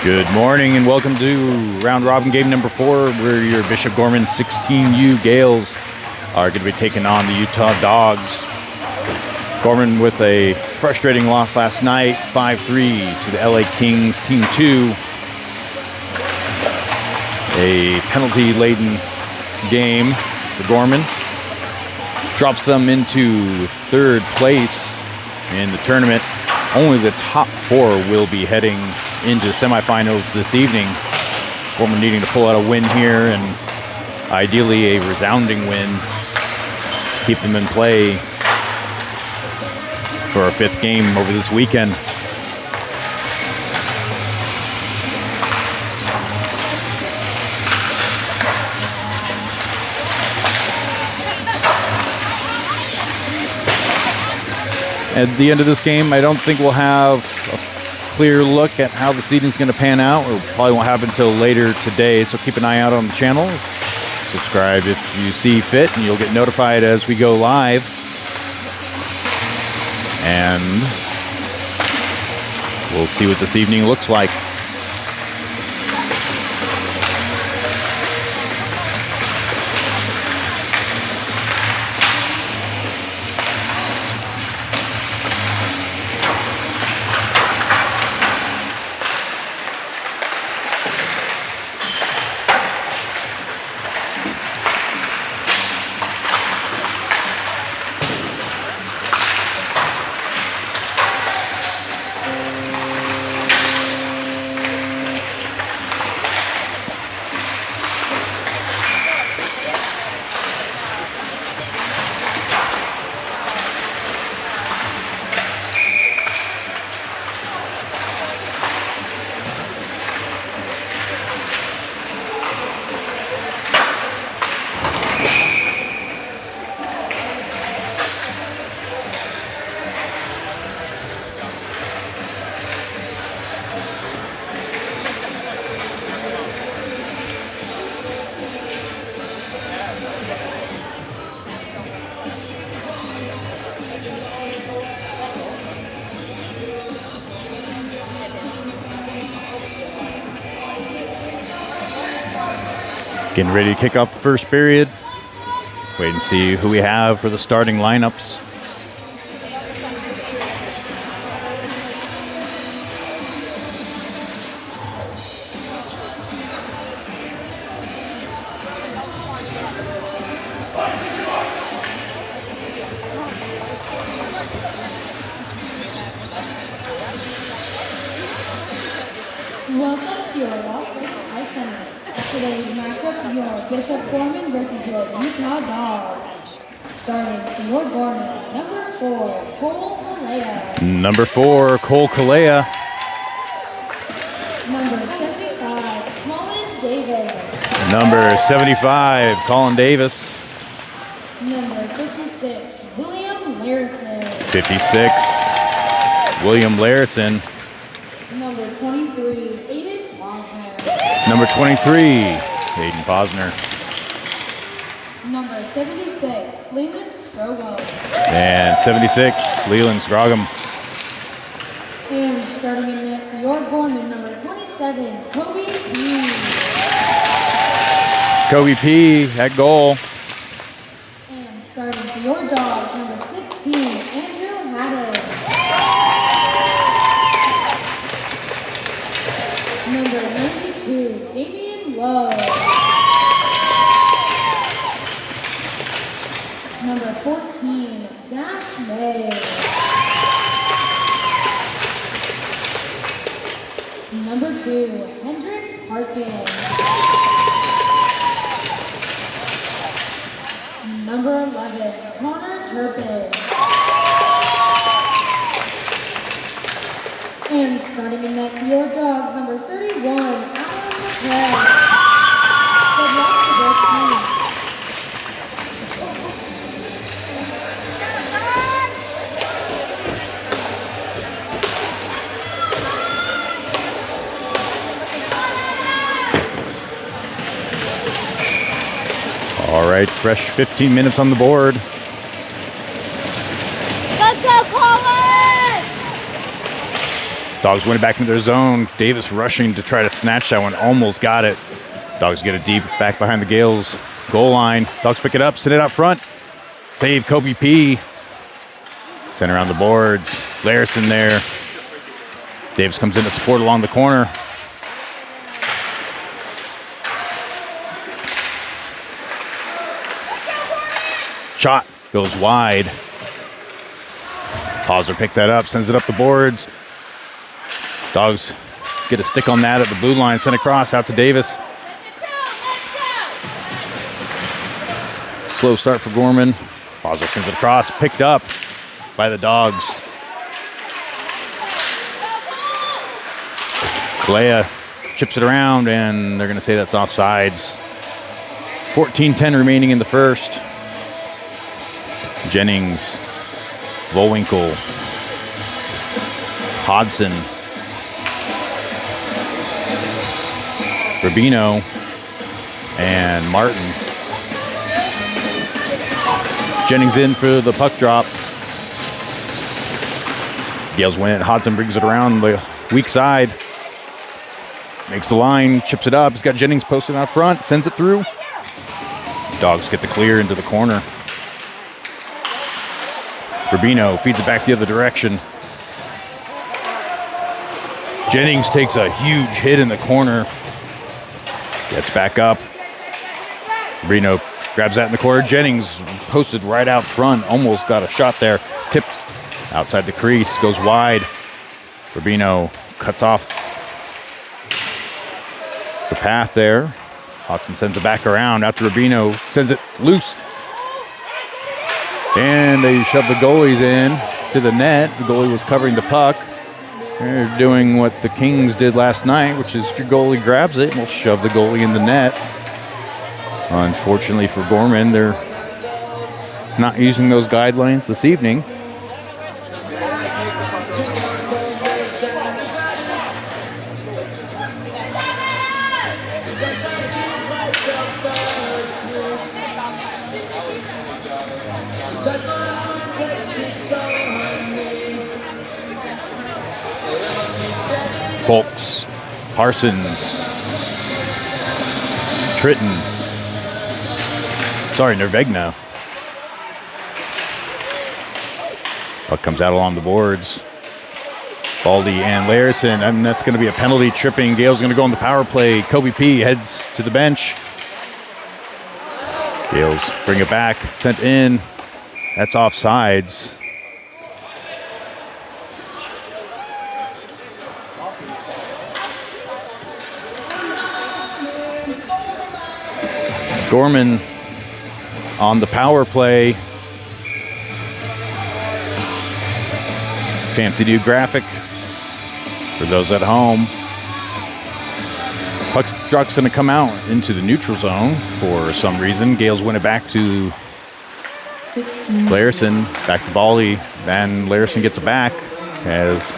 Good morning and welcome to round robin game number 4, where your Bishop Gorman 16U Gales are going to be taking on the Utah Dawgs. Gorman with a frustrating loss last night, 5-3 to the LA Kings Team 2. A penalty-laden game for Gorman. Drops them into 3rd place in the tournament. Only the top 4 will be heading into semifinals this evening. Gorman needing to pull out a win here, and ideally a resounding win to keep them in play for a 5th game over this weekend. At the end of this game, I don't think we'll have a clear look at how the seeding is going to pan out. It probably won't happen until later today, so keep an eye out on the channel. Subscribe if you see fit, and you'll get notified as we go live. And we'll see what this evening looks like. Getting ready to kick off the first period. Wait and see who we have for the starting lineups. Welcome to your Las Vegas Ice Center. Today's matchup, your Bishop Gorman versus your Utah Dawgs. Starting for your Gorman, number 4, Cole Kalea. Number 4, Cole Kalea. Number 75, Colin Davis. Number 75, Colin Davis. Number 56, William Larison. 56, William Larison. Number 23, Aiden Posner. Number 23, Aiden Posner. Number 76, Leland Strogo. And 76, Leland Scroggum. And starting in net for your Gorman, number 27, Kobe P. Kobe P at goal. And starting for your Dogs, number 16, Andrew Haddon. Number 92, Damian Lowe. Number 14, Dash May. Number 2, Hendrix Harkin. Number 11, Connor Turpin. And starting in net for your Dogs, number 31, Alan McCray. Good luck to both teams. All right, fresh 15 minutes on the board. Let's go, Colin! Dawgs went back into their zone. Davis rushing to try to snatch that one. Almost got it. Dawgs get it deep back behind the Gales goal line. Dawgs pick it up, send it out front. Save Kobe P. Sent around the boards. Larison there. Davis comes in to support along the corner. Shot goes wide. Hauser picks that up, sends it up the boards. Dawgs get a stick on that at the blue line, send across out to Davis. Slow start for Gorman. Hauser sends it across, picked up by the Dawgs. Kalea chips it around, and they're going to say that's offsides. 14-10 remaining in the first. Jennings, Volwinkle, Hodson, Rubino, and Martin. Jennings in for the puck drop. Gales win it. Hodson brings it around the weak side. Makes the line, chips it up. He's got Jennings posted out front, sends it through. Dawgs get the clear into the corner. Rubino feeds it back the other direction. Jennings takes a huge hit in the corner. Gets back up. Rubino grabs that in the corner. Jennings posted right out front. Almost got a shot there. Tips outside the crease. Goes wide. Rubino cuts off the path there. Hodson sends it back around. Out to Rubino. Sends it loose. And they shove the goalies in to the net. The goalie was covering the puck. They're doing what the Kings did last night, which is if your goalie grabs it, we'll shove the goalie in the net. Unfortunately for Gorman, they're not using those guidelines this evening. Folks, Parsons, Tritton, Nervegna. Puck comes out along the boards. Baldy and Larison, and that's going to be a penalty. Tripping. Gale's going to go on the power play. Kobe P heads to the bench. Gales bring it back, sent in. That's offsides. Gorman on the power play. Fancy new graphic for those at home. Puck's going to come out into the neutral zone for some reason. Gales win it back to Larison. Back to Baldy. Then Larison gets it back as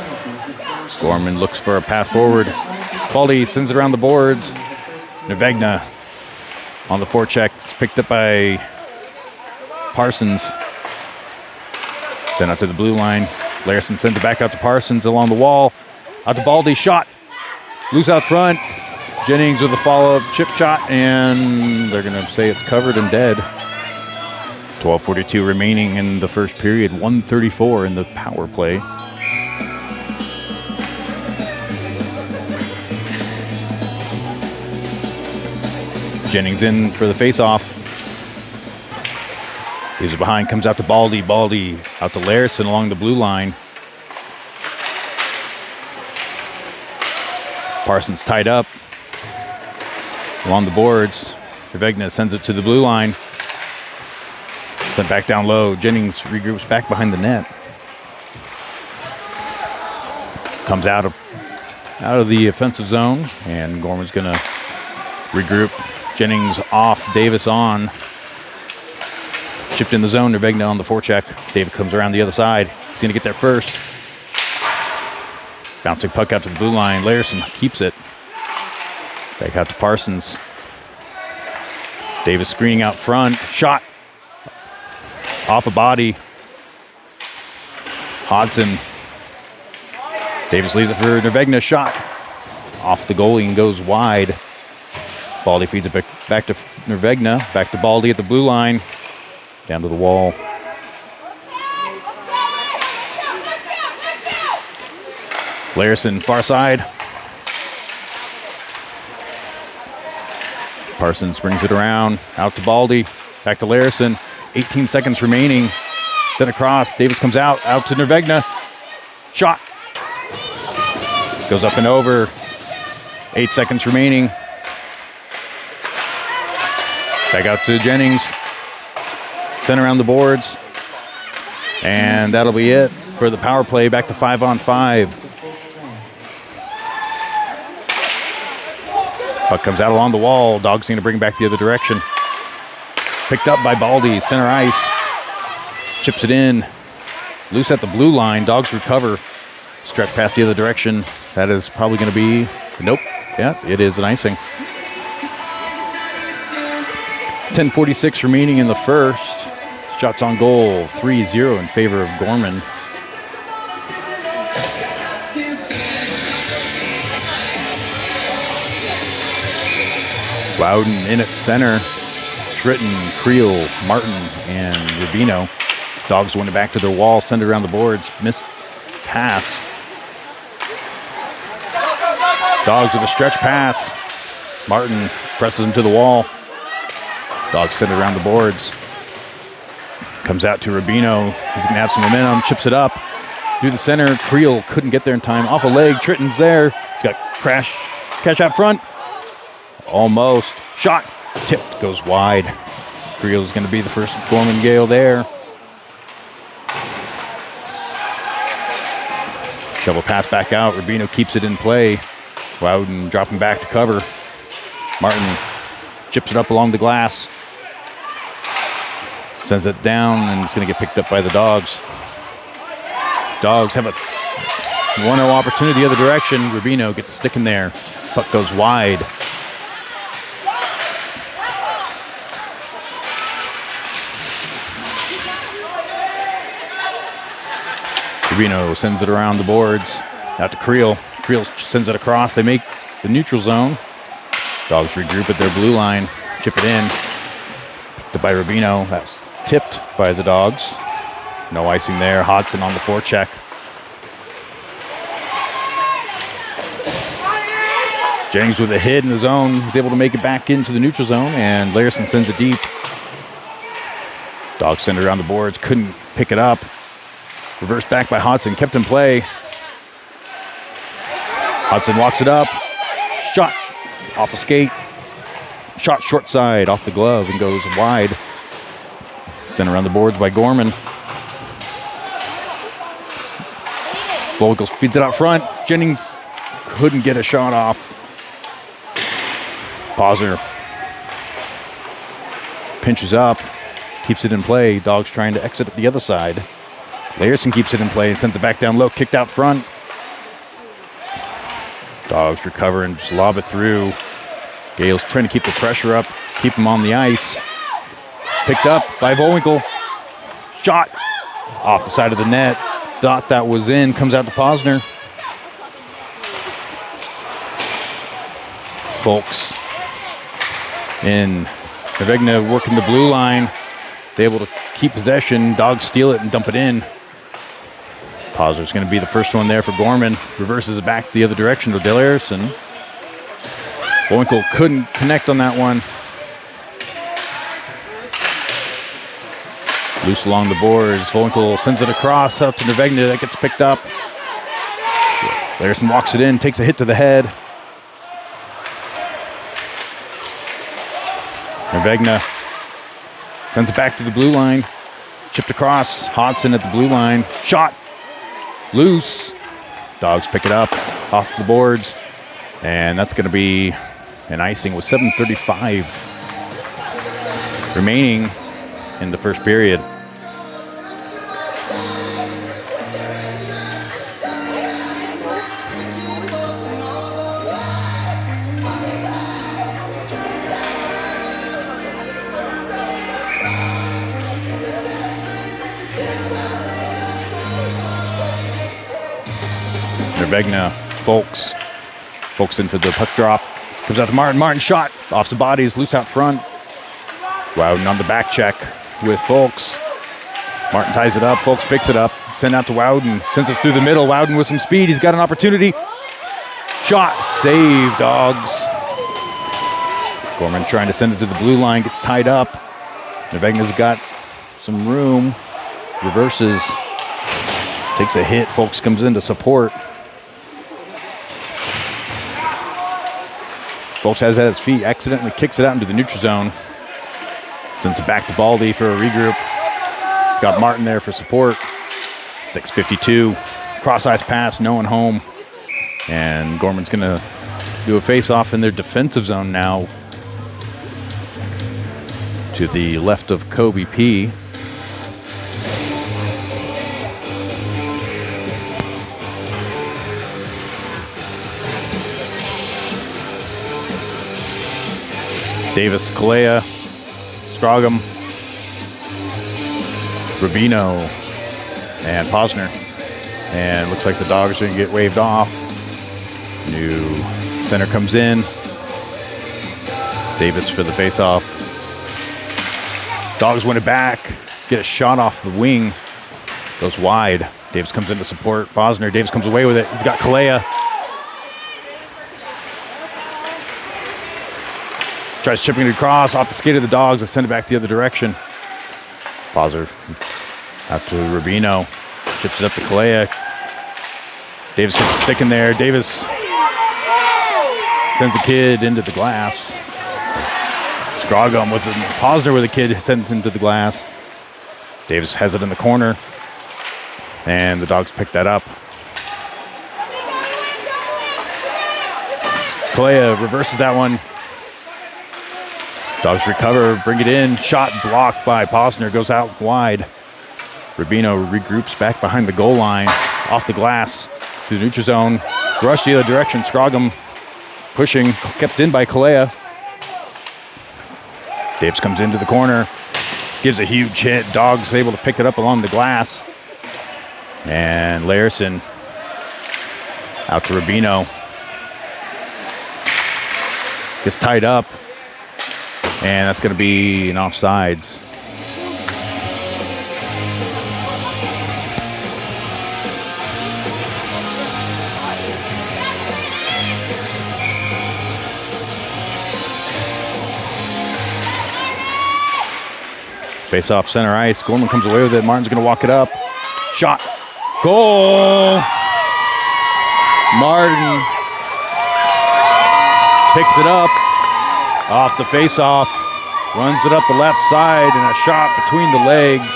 Gorman looks for a path forward. Baldy sends it around the boards. Nervegna on the forecheck, picked up by Parsons. Sent out to the blue line. Larison sends it back out to Parsons along the wall. Out to Baldy, shot. Loose out front. Jennings with a follow-up chip shot, and they're going to say it's covered and dead. 12:42 remaining in the first period. 1:34 in the power play. Jennings in for the face-off. Leaves it behind, comes out to Baldy. Baldy out to Larison along the blue line. Parsons tied up along the boards. Nervegna sends it to the blue line. Sent back down low. Jennings regroups back behind the net. Comes out of the offensive zone, and Gorman's going to regroup. Jennings off, Davis on. Shipped in the zone, Nervegna on the forecheck. David comes around the other side. He's going to get there first. Bouncing puck out to the blue line. Larison keeps it. Back out to Parsons. Davis screening out front. Shot. Off a body. Hodson Davis leaves it for Nervegna. Shot off the goalie and goes wide. Baldy feeds it back to Nervegna. Back to Baldy at the blue line. Down to the wall. Larson, far side. Parsons brings it around. Out to Baldy. Back to Larson. 18 seconds remaining. Sent across. Davis comes out to Nervegna. Shot. Goes up and over. 8 seconds remaining. Back out to Jennings. Sent around the boards. And that'll be it for the power play. Back to 5-on-5. Puck comes out along the wall. Dawgs going to bring back the other direction. Picked up by Baldy. Center ice. Chips it in. Loose at the blue line. Dawgs recover. Stretch past the other direction. That is probably going to be... Nope. Yeah, it is an icing. 10:46 remaining in the first. Shots on goal. 3-0 in favor of Gorman. Loudon in at center. Tritton, Creel, Martin, and Rubino. Dawgs win it back to their wall, send it around the boards. Missed pass. Dawgs with a stretch pass. Martin presses him to the wall. Dawgs send it around the boards. Comes out to Rubino. He's going to have some momentum. Chips it up through the center. Creel couldn't get there in time. Off a leg. Tritton's there. He's got catch out front. Almost. Shot. Tipped. Goes wide. Creel's going to be the first Gorman Gale there. Shovel pass back out. Rubino keeps it in play. Loudon dropping back to cover. Martin chips it up along the glass. Sends it down, and it's going to get picked up by the Dawgs. Dawgs have a 1-0 opportunity the other direction. Rubino gets a stick in there. Puck goes wide. Rubino sends it around the boards. Out to Creel. Creel sends it across. They make the neutral zone. Dawgs regroup at their blue line. Chip it in. Picked up by Rubino. That's tipped by the Dawgs. No icing there. Hodson on the forecheck. Jennings with a hit in the zone. He's able to make it back into the neutral zone, and Larson sends it deep. Dawgs send it around the boards. Couldn't pick it up. Reversed back by Hodson. Kept in play. Hodson walks it up. Shot off a skate. Shot short side off the glove and goes wide. Sent around the boards by Gorman. Vogel feeds it out front. Jennings couldn't get a shot off. Posner pinches up. Keeps it in play. Dawgs trying to exit at the other side. Larson keeps it in play and sends it back down low. Kicked out front. Dawgs recover and just lob it through. Gale's trying to keep the pressure up. Keep him on the ice. Picked up by Vowinkle. Shot off the side of the net. Thought that was in. Comes out to Posner. Folks in Nervegna working the blue line. They're able to keep possession. Dawgs steal it and dump it in. Posner's going to be the first one there for Gorman. Reverses it back the other direction to Larson. Vowinkle couldn't connect on that one. Loose along the boards. Vowinkle sends it across out to Nervegna. That gets picked up. Larson walks it in, takes a hit to the head. Nervegna sends it back to the blue line. Chipped across. Hodson at the blue line. Shot. Loose. Dawgs pick it up off the boards. And that's going to be an icing with 7:35 remaining in the first period. Nevegna, Folks in for the puck drop. Comes out to Martin. Martin shot off the bodies, loose out front. Wowden on the back check with Folks. Martin ties it up. Folks picks it up. Send out to Wowden. Sends it through the middle. Wowden with some speed. He's got an opportunity. Shot. Save, Dawgs. Gorman trying to send it to the blue line. Gets tied up. Nevegna's got some room. Reverses. Takes a hit. Folks comes in to support. Folks has it at his feet. Accidentally kicks it out into the neutral zone. Sends it back to Baldy for a regroup. He's got Martin there for support. 6:52. Cross-ice pass, no one home. And Gorman's going to do a face-off in their defensive zone now. To the left of Kobe P. Davis, Kalea, Scroggum, Rubino, and Posner. And looks like the Dogs are going to get waved off. New center comes in. Davis for the faceoff. Dogs win it back. Get a shot off the wing. Goes wide. Davis comes in to support Posner. Davis comes away with it. He's got Kalea. Tries chipping it across off the skate of the Dogs and send it back the other direction. Posner out to Rubino. Chips it up to Kalea. Davis gets a stick in there. Davis sends a kid into the glass. Scroggum with it. Posner with a kid sent him to the glass. Davis has it in the corner. And the Dogs pick that up. Kalea reverses that one. Dogs recover, bring it in. Shot blocked by Posner, goes out wide. Rubino regroups back behind the goal line, off the glass to the neutral zone. Rush the other direction. Scroggum pushing, kept in by Kalea. Davis comes into the corner, gives a huge hit. Dogs able to pick it up along the glass. And Larison out to Rubino. Gets tied up. And that's going to be an offsides. Face off center ice. Gorman comes away with it. Martin's going to walk it up. Shot. Goal. Martin picks it up. Off the face-off, runs it up the left side, and a shot between the legs.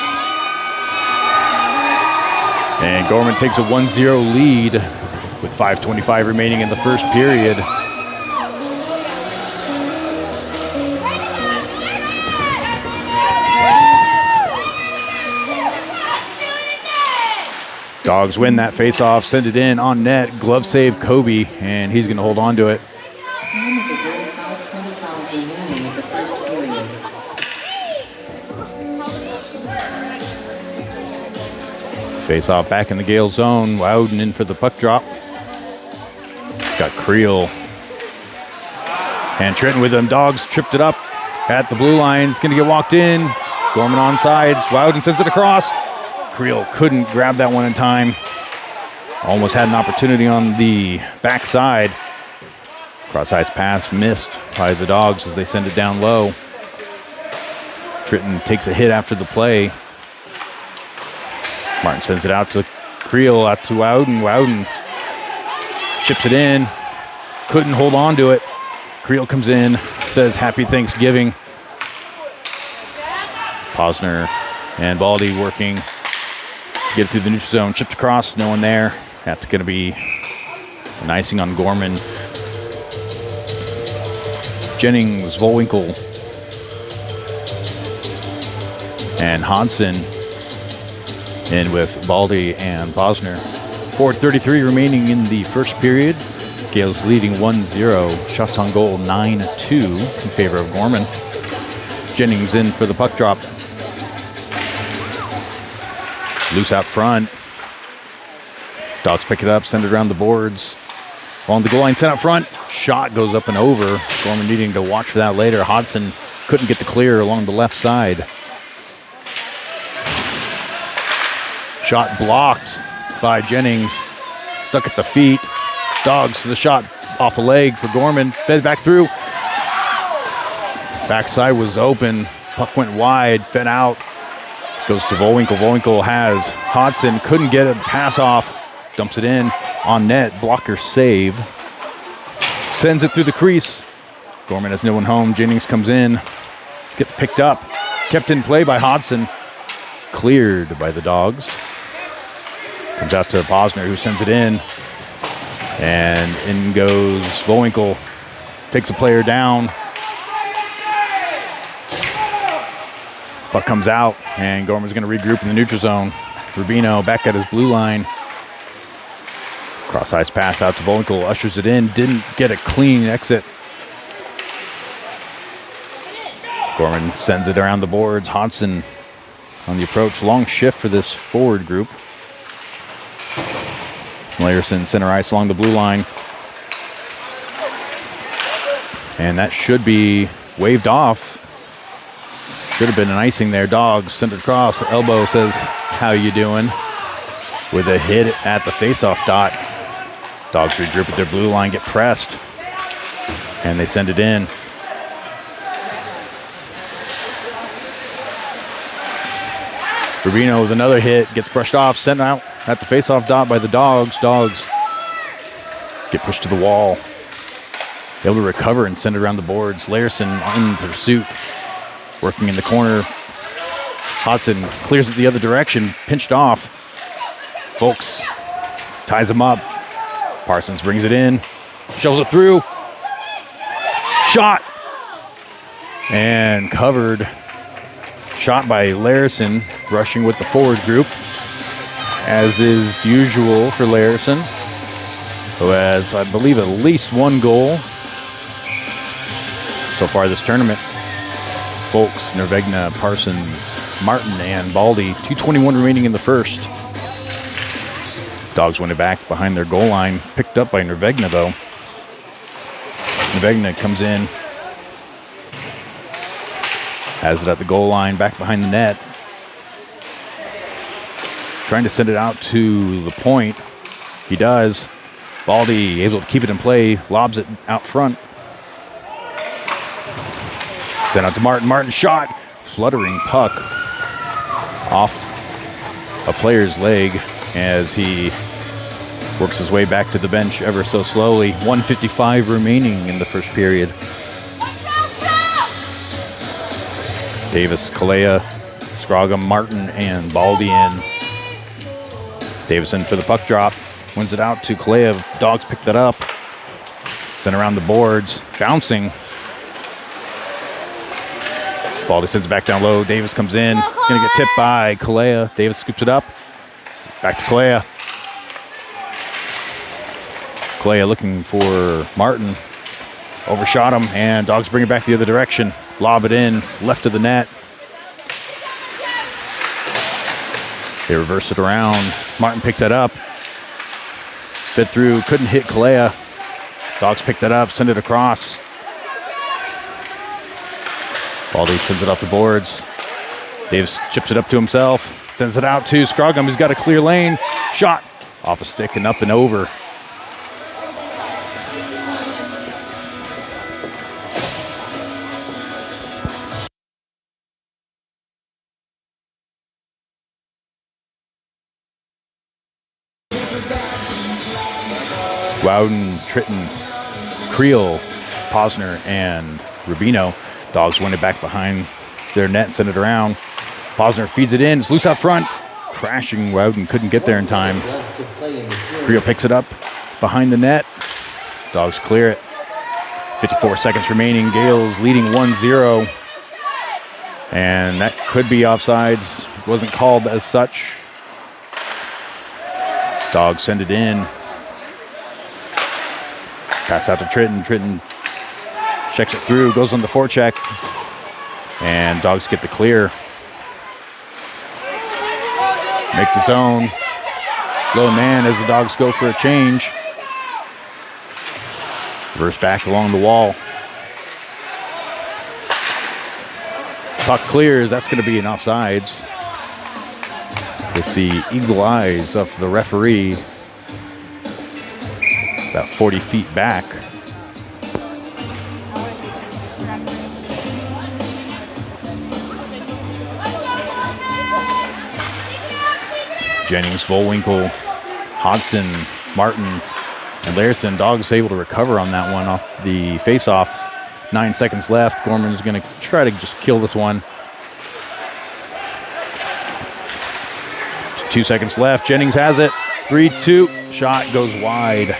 And Gorman takes a 1-0 lead with 5:25 remaining in the first period. Dogs win that face-off, send it in on net, glove save Kobe, and he's going to hold on to it. Face off back in the Gale zone. Wowden in for the puck drop. It's got Creel. And Trenton with them. Dogs tripped it up at the blue line. It's going to get walked in. Gorman on sides. Wowden sends it across. Creel couldn't grab that one in time. Almost had an opportunity on the backside. Cross-ice pass missed by the Dogs as they send it down low. Trenton takes a hit after the play. Martin sends it out to Creel, out to Wowden. Wowden chips it in. Couldn't hold on to it. Creel comes in, says Happy Thanksgiving. Posner and Baldy working to get it through the neutral zone. Chipped across, no one there. That's going to be an icing on Gorman. Jennings, Volwinkle, and Hansen in with Baldy and Posner. 4:33 remaining in the first period. Gales leading 1-0. Shots on goal 9-2 in favor of Gorman. Jennings in for the puck drop. Loose out front. Dawgs pick it up, send it around the boards. On the goal line, sent out front. Shot goes up and over. Gorman needing to watch for that later. Hodson couldn't get the clear along the left side. Shot blocked by Jennings. Stuck at the feet. Dawgs for the shot off a leg for Gorman. Fed back through. Backside was open. Puck went wide, fed out. Goes to Volwinkle. Volwinkle has Hodson. Couldn't get a pass off. Dumps it in on net. Blocker save. Sends it through the crease. Gorman has no one home. Jennings comes in. Gets picked up. Kept in play by Hodson. Cleared by the Dawgs. Comes out to Posner, who sends it in. And in goes Volwinkle. Takes a player down. Puck comes out, and Gorman's going to regroup in the neutral zone. Rubino back at his blue line. Cross ice pass out to Volwinkle. Ushers it in. Didn't get a clean exit. Gorman sends it around the boards. Hodson on the approach. Long shift for this forward group. Layerson center ice along the blue line. And that should be waved off. Should have been an icing there. Dawgs sent it across. Elbow says, how you doing? With a hit at the faceoff dot. Dawgs regroup at their blue line, get pressed. And they send it in. Rubino with another hit, gets brushed off, sent out at the faceoff dot by the Dawgs. Dawgs get pushed to the wall. Able to recover and send it around the boards. Layerson in pursuit, working in the corner. Hodson clears it the other direction, pinched off. Folks ties him up. Parsons brings it in, shovels it through. Shot! And covered. Shot by Layerson, rushing with the forward group, as is usual for Layerson, who has, I believe, at least one goal so far this tournament. Folks, Nervegna, Parsons, Martin, and Baldy. 2:21 remaining in the first. Dawgs win it back behind their goal line. Picked up by Nervegna, though. Nervegna comes in. Has it at the goal line, back behind the net. Trying to send it out to the point. He does. Baldy able to keep it in play, lobs it out front. Sent out to Martin. Martin shot. Fluttering puck off a player's leg as he works his way back to the bench ever so slowly. 1:55 remaining in the first period. Davis, Kalea, Scroggum, Martin, and Baldy in. Davison for the puck drop. Wins it out to Kalea. Dawgs picked that up. Sent around the boards. Bouncing. Baldy sends it back down low. Davis comes in. Going to get tipped by Kalea. Davis scoops it up. Back to Kalea. Kalea looking for Martin. Overshot him, and Dawgs bring it back the other direction. Lob it in, left of the net. They reverse it around. Martin picks that up. Fed through, couldn't hit Kalea. Dawgs picked that up, send it across. Baldy sends it off the boards. Davis chips it up to himself. Sends it out to Scroggum. He's got a clear lane. Shot off a stick and up and over. Wowden, Tritton, Creel, Posner, and Rubino. Dawgs win it back behind their net, send it around. Posner feeds it in, it's loose out front. Crashing, Wowden couldn't get there in time. Creel picks it up behind the net. Dawgs clear it. 54 seconds remaining. Gales leading 1-0. And that could be offsides. Wasn't called as such. Dawgs send it in. Pass out to Tritton. Tritton checks it through, goes on the forecheck, and Dawgs get the clear. Make the zone. Low man as the Dawgs go for a change. Reverse back along the wall. Puck clears. That's going to be an offsides. With the eagle eyes of the referee. About 40 feet back. Jennings, Volwinkle, Hodson, Martin, and Larson. Dawgs able to recover on that one off the face-off. 9 seconds left. Gorman's going to try to just kill this one. 2 seconds left. Jennings has it. 3-2. Shot goes wide.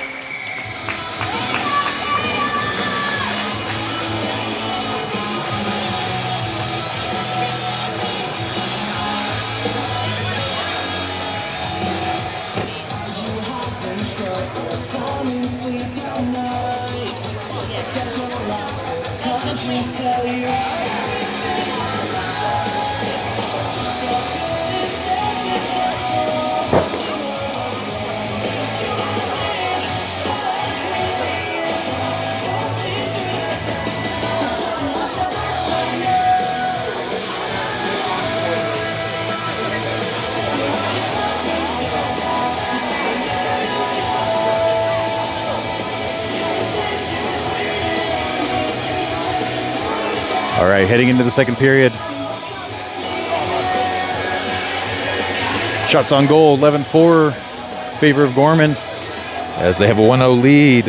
All right, heading into the second period. Shots on goal, 11-4, favor of Gorman, as they have a 1-0 lead.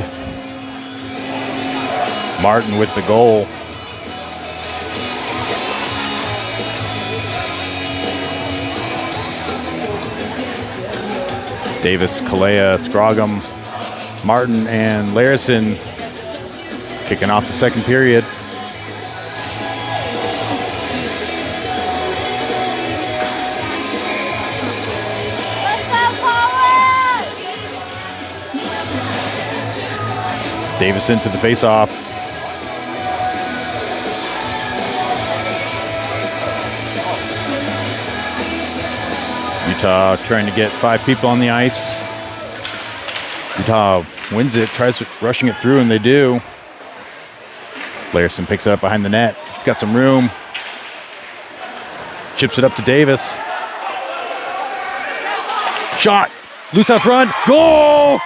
Martin with the goal. Davis, Kalea, Scroggum, Martin, and Larson kicking off the second period. Davis into the face-off. Utah trying to get 5 people on the ice. Utah wins it, tries rushing it through, and they do. Larson picks it up behind the net. It's got some room. Chips it up to Davis. Shot. Loose out front. Goal!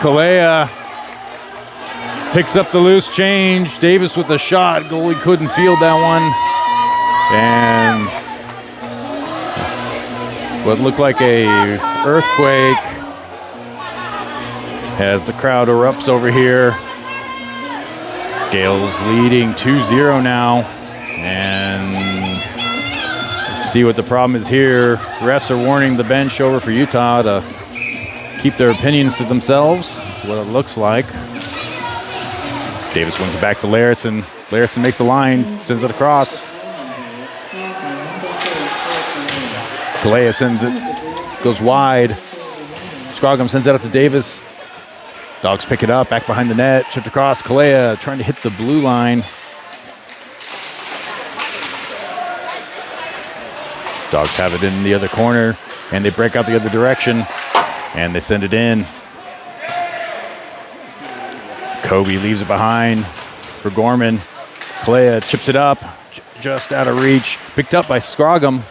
Kalea picks up the loose change. Davis with a shot. Goalie couldn't field that one. And what looked like a earthquake as the crowd erupts over here. Gales leading 2-0 now. And let's see what the problem is here. Refs are warning the bench over for Utah to keep their opinions to themselves. That's what it looks like. Davis wins it back to Larson. Larson makes the line, sends it across. Kalea sends it, goes wide. Scroggum sends it out to Davis. Dawgs pick it up, back behind the net, chipped across. Kalea trying to hit the blue line. Dawgs have it in the other corner, and they break out the other direction. And they send it in. Kobe leaves it behind for Gorman. Kalea chips it up, just out of reach. Picked up by Scroggum.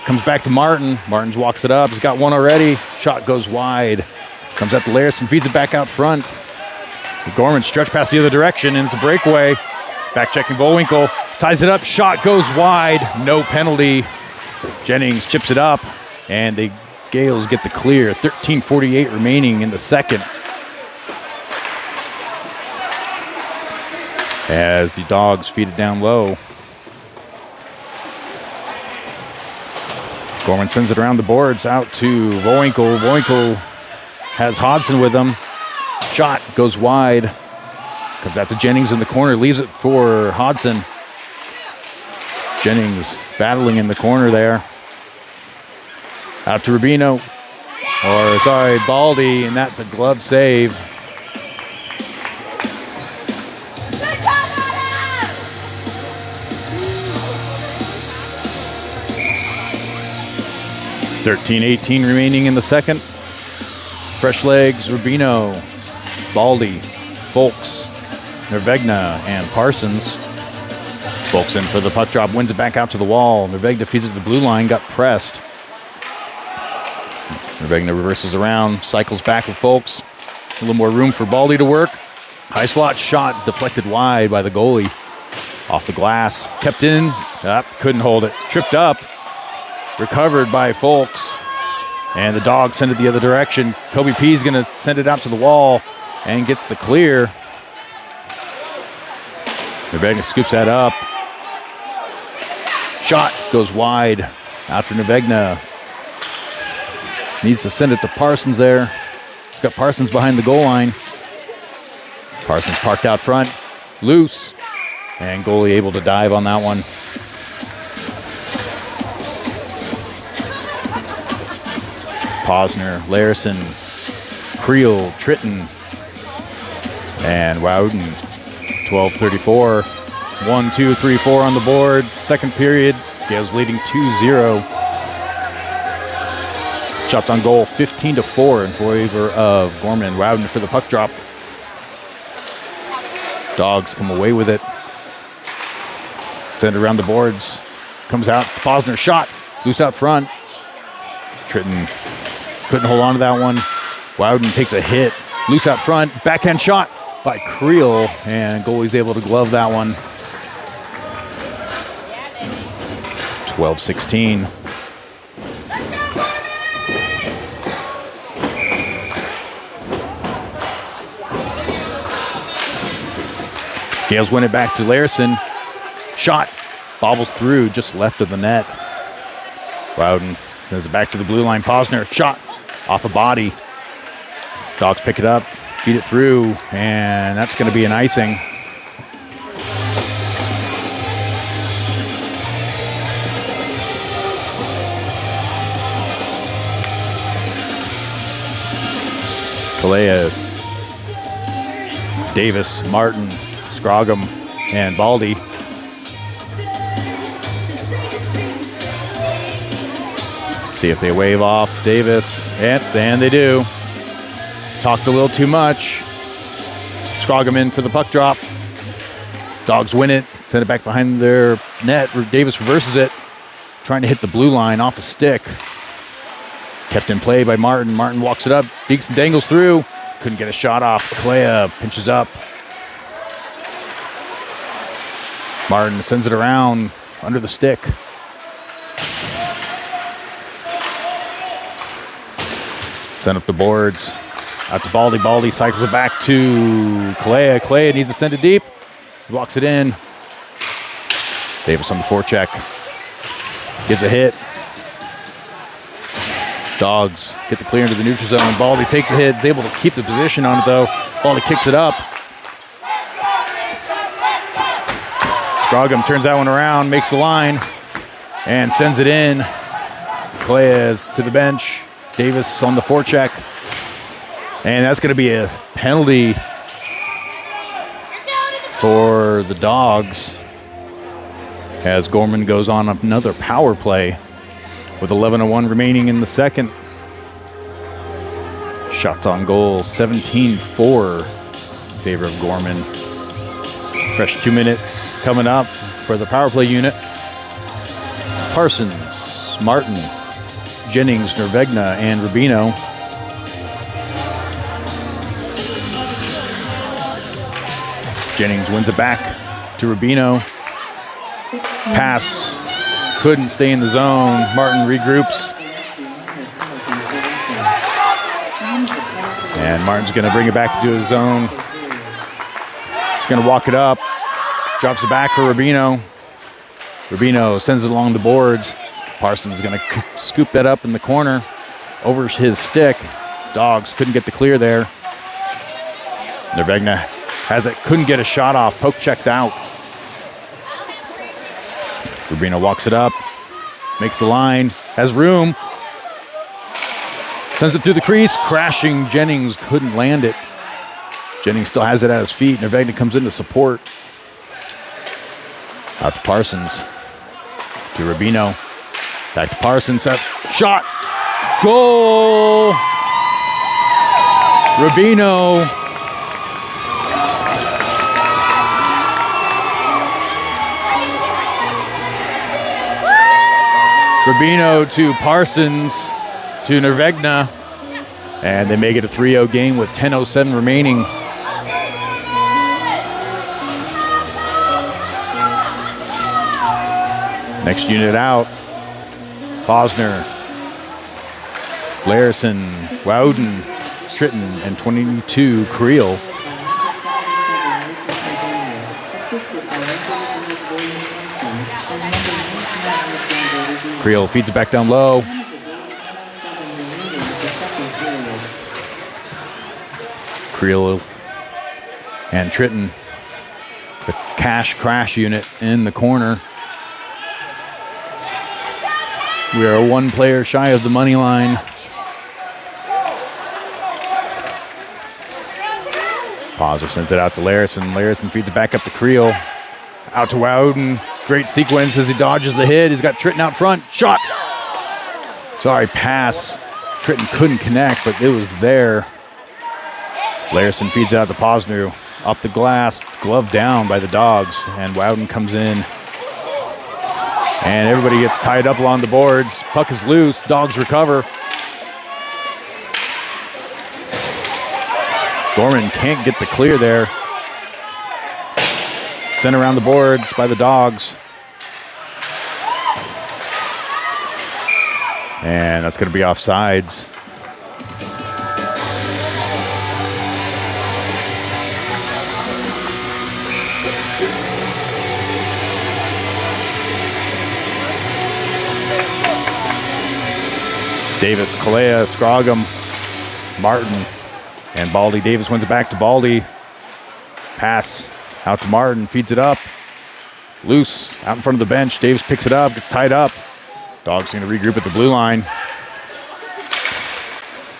Comes back to Martin. Martins walks it up. He's got one already. Shot goes wide. Comes out to Larson, feeds it back out front. Gorman stretch past the other direction, and it's a breakaway. Back checking Volwinkle. Ties it up. Shot goes wide. No penalty. Jennings chips it up, and they Gales get the clear. 13:48 remaining in the second. As the Dawgs feed it down low. Gorman sends it around the boards out to Volwinkle. Volwinkle has Hodson with him. Shot goes wide. Comes out to Jennings in the corner. Leaves it for Hodson. Jennings battling in the corner there. Out to Rubino. Baldy, and that's a glove save. 13-18 remaining in the second. Fresh legs, Rubino, Baldy, Folks, Nervegna, and Parsons. Folks in for the puck drop, wins it back out to the wall. Nervegna feeds it to the blue line, got pressed. Nervegna reverses around, cycles back with Folks. A little more room for Baldy to work. High slot shot deflected wide by the goalie. Off the glass, kept in, couldn't hold it. Tripped up, recovered by Folks. And the Dawgs send it the other direction. Kobe P is going to send it out to the wall and gets the clear. Nervegna scoops that up. Shot goes wide after Nervegna. Needs to send it to Parsons there. Got Parsons behind the goal line. Parsons parked out front, loose, and goalie able to dive on that one. Posner, Larison, Creel, Tritton, and Wowden. 12:34. 1, 2, 3, 4 on the board. Second period, Gales leading 2-0. Shots on goal 15-4 in favor of Gorman and Wowden for the puck drop. Dawgs come away with it. Send it around the boards. Comes out. Posner shot. Loose out front. Tritton couldn't hold on to that one. Wowden takes a hit. Loose out front. Backhand shot by Creel. And goalie's able to glove that one. 12-16. Gales win it back to Larison. Shot. Bobbles through just left of the net. Wowden sends it back to the blue line. Posner. Shot. Off a body. Dawgs pick it up. Feed it through. And that's going to be an icing. Kalea, Davis, Martin, Scroggum, and Baldy. See if they wave off Davis. And they do. Talked a little too much. Scroggum in for the puck drop. Dawgs win it. Send it back behind their net. Davis reverses it. Trying to hit the blue line off a stick. Kept in play by Martin. Martin walks it up. Deeks dangles through. Couldn't get a shot off. Kalea pinches up. Martin sends it around under the stick. Send up the boards. Out to Baldy. Baldy cycles it back to Kalea. Kalea needs to send it deep. Walks it in. Davis on the forecheck. Gives a hit. Dawgs get the clear into the neutral zone. Baldy takes a hit. Is able to keep the position on it though. Baldy kicks it up. Scroggum turns that one around, makes the line, and sends it in. Kalea to the bench. Davis on the forecheck. And that's going to be a penalty for the Dawgs as Gorman goes on another power play with 11:01 remaining in the second. Shots on goal 17-4 in favor of Gorman. Fresh 2 minutes coming up for the power play unit. Parsons, Martin, Jennings, Nervegna, and Rubino. Jennings wins it back to Rubino. Pass couldn't stay in the zone. Martin regroups. And Martin's going to bring it back into his zone. He's going to walk it up. Drops it back for Rubino. Rubino sends it along the boards. Parsons is going to scoop that up in the corner over his stick. Dawgs couldn't get the clear there. Nervegna has it. Couldn't get a shot off. Poke checked out. Rubino walks it up. Makes the line. Has room. Sends it through the crease. Crashing Jennings. Couldn't land it. Jennings still has it at his feet. Nervegna comes in to support. Out to Parsons. To Rubino. Back to Parsons. Shot. Goal! Rubino. Rubino to Parsons to Nervegna. And they make it a 3-0 game with 10:07 remaining. Next unit out. Posner, Larison, Wowden, Tritton, and 22, Creel. Creel feeds it back down low. Creel and Tritton, the cash crash unit in the corner. We are one player shy of the money line. Pauser sends it out to Larison. Larison feeds it back up to Creel. Out to Wowden. Great sequence as he dodges the hit. He's got Tritton out front. Shot. Sorry, pass. Tritton couldn't connect, but it was there. Larison feeds it out to Posner. Up the glass. Glove down by the Dawgs. And Wowden comes in. And everybody gets tied up along the boards. Puck is loose. Dawgs recover. Gorman can't get the clear there. Sent around the boards by the Dawgs. And that's going to be offsides. Davis, Kalea, Scroggum, Martin, and Baldy. Davis wins it back to Baldy. Pass out to Martin, feeds it up. Loose, out in front of the bench. Davis picks it up, gets tied up. Dawgs going to regroup at the blue line.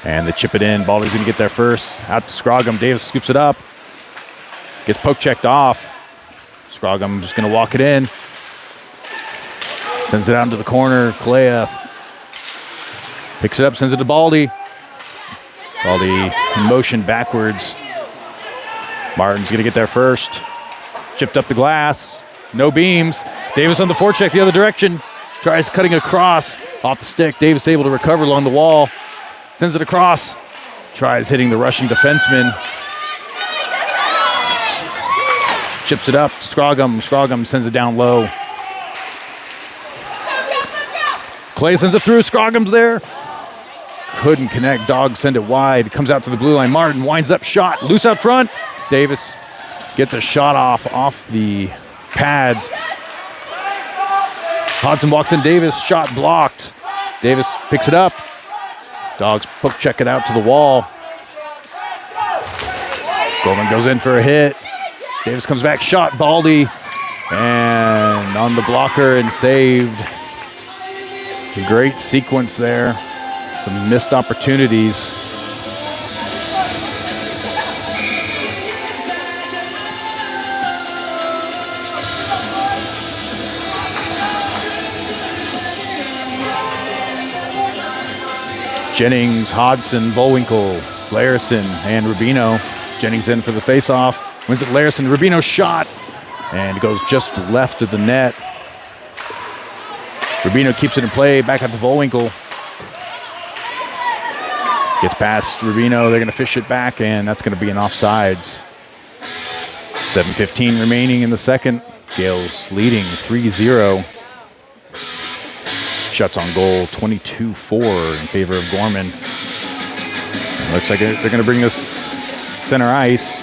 And they chip it in. Baldy's going to get there first. Out to Scroggum. Davis scoops it up. Gets poke checked off. Scroggum just going to walk it in. Sends it out into the corner. Kalea picks it up, sends it to Baldy. Baldy in motion backwards. Martin's going to get there first. Chipped up the glass. No beams. Davis on the forecheck the other direction. Tries cutting across. Off the stick. Davis able to recover along the wall. Sends it across. Tries hitting the Russian defenseman. Chips it up to Scroggum. Scroggum sends it down low. Clay sends it through. Scroggum's there. Couldn't connect. Dawgs send it wide. Comes out to the blue line. Martin winds up shot. Loose out front. Davis gets a shot off the pads. Hodson walks in. Davis. Shot blocked. Davis picks it up. Dawgs poke check it out to the wall. Gorman goes in for a hit. Davis comes back. Shot. Baldy. And on the blocker and saved. A great sequence there. Some missed opportunities. Jennings, Hodson, Bullwinkle, Larison, and Rubino. Jennings in for the faceoff. Wins it Larison. Rubino shot. And goes just left of the net. Rubino keeps it in play. Back out to Bullwinkle. Gets past Rubino. They're going to fish it back, and that's going to be an offsides. 7:15 remaining in the second. Gales leading 3-0. Shots on goal 22-4 in favor of Gorman. Looks like they're going to bring this center ice.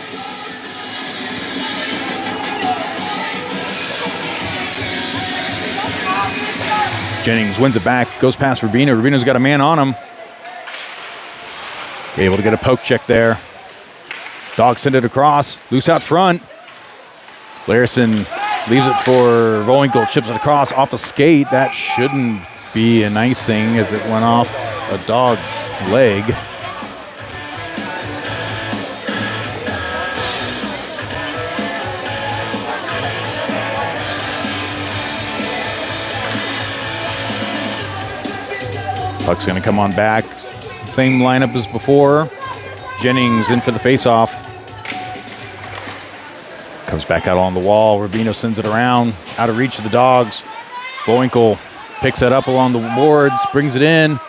Jennings wins it back, goes past Rubino. Rubino's got a man on him. Able to get a poke check there. Dawgs send it across, loose out front. Larison leaves it for Bullwinkle, chips it across off a skate. That shouldn't be an icing as it went off a dog leg. Puck's going to come on back. Same lineup as before. Jennings in for the faceoff. Comes back out on the wall. Rubino sends it around, out of reach of the Dawgs. Bowinkle picks it up along the boards, brings it in.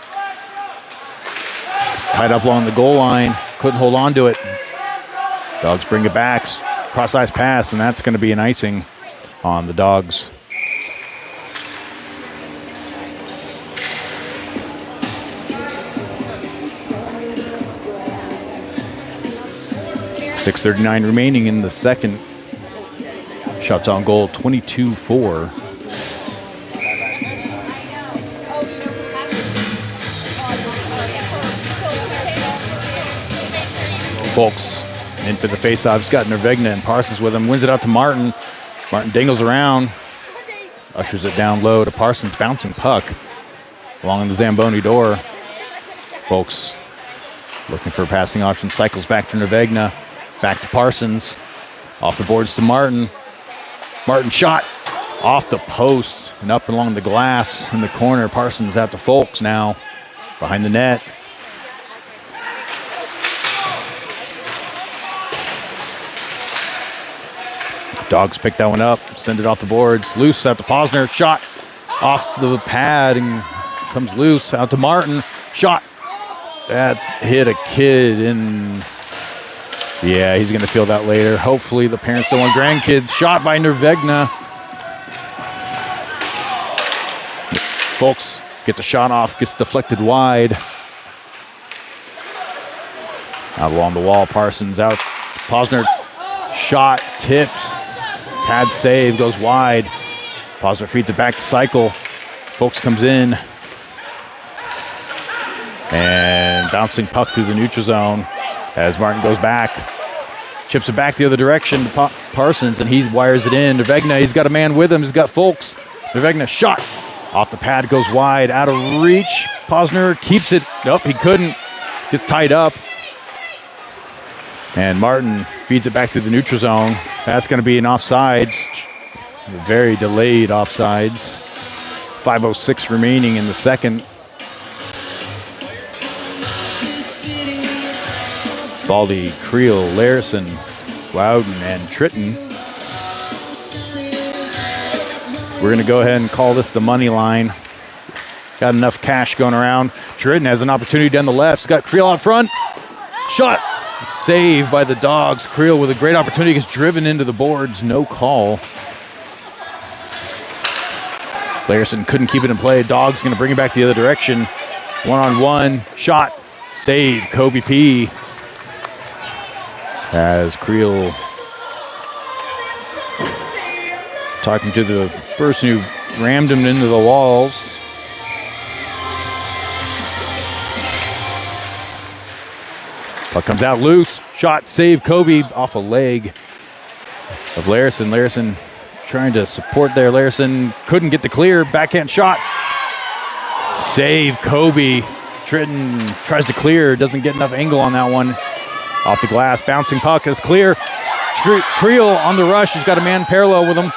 It's tied up along the goal line. Couldn't hold on to it. Dawgs bring it back. Cross-ice pass, and that's going to be an icing on the Dawgs. .6:39 remaining in the second. Shots on goal, 22-4. Folks in for the faceoff. He's got Nervegna and Parsons with him. Wins it out to Martin. Martin dangles around. Ushers it down low to Parsons. Bouncing puck along the Zamboni door. Folks looking for a passing option. Cycles back to Nervegna. Back to Parsons. Off the boards to Martin. Martin shot off the post and up along the glass in the corner. Parsons out to Folks now. Behind the net. Dawgs pick that one up. Send it off the boards. Loose out to Posner. Shot off the pad and comes loose out to Martin. Shot. That's hit a kid in. Yeah, he's going to feel that later. Hopefully the parents don't want grandkids. Shot by Nervegna. Folks gets a shot off, gets deflected wide. Out along the wall, Parsons out. Posner shot, tipped. Pad save, goes wide. Posner feeds it back to Cycle. Folks comes in. And bouncing puck through the neutral zone as Martin goes back. Chips it back the other direction to Parsons, and he wires it in. Nervegna, he's got a man with him. He's got Folks. Nervegna shot. Off the pad, goes wide, out of reach. Posner keeps it. Nope, he couldn't. Gets tied up. And Martin feeds it back to the neutral zone. That's going to be an offsides. Very delayed offsides. 5:06 remaining in the second. Baldy, Creel, Larison, Loudon, and Tritton. We're going to go ahead and call this the money line. Got enough cash going around. Tritton has an opportunity down the left. He's got Creel out front. Shot. Saved by the Dawgs. Creel with a great opportunity gets driven into the boards. No call. Larison couldn't keep it in play. Dawgs going to bring it back the other direction. One-on-one. Shot. Save. Kobe P. As Creel talking to the person who rammed him into the walls. Puck comes out loose. Shot, save, Kobe off a leg of Larison. Larison trying to support there. Larison couldn't get the clear. Backhand shot. Save, Kobe. Tritton tries to clear. Doesn't get enough angle on that one. Off the glass, bouncing puck is clear. Creel on the rush. He's got a man parallel with him.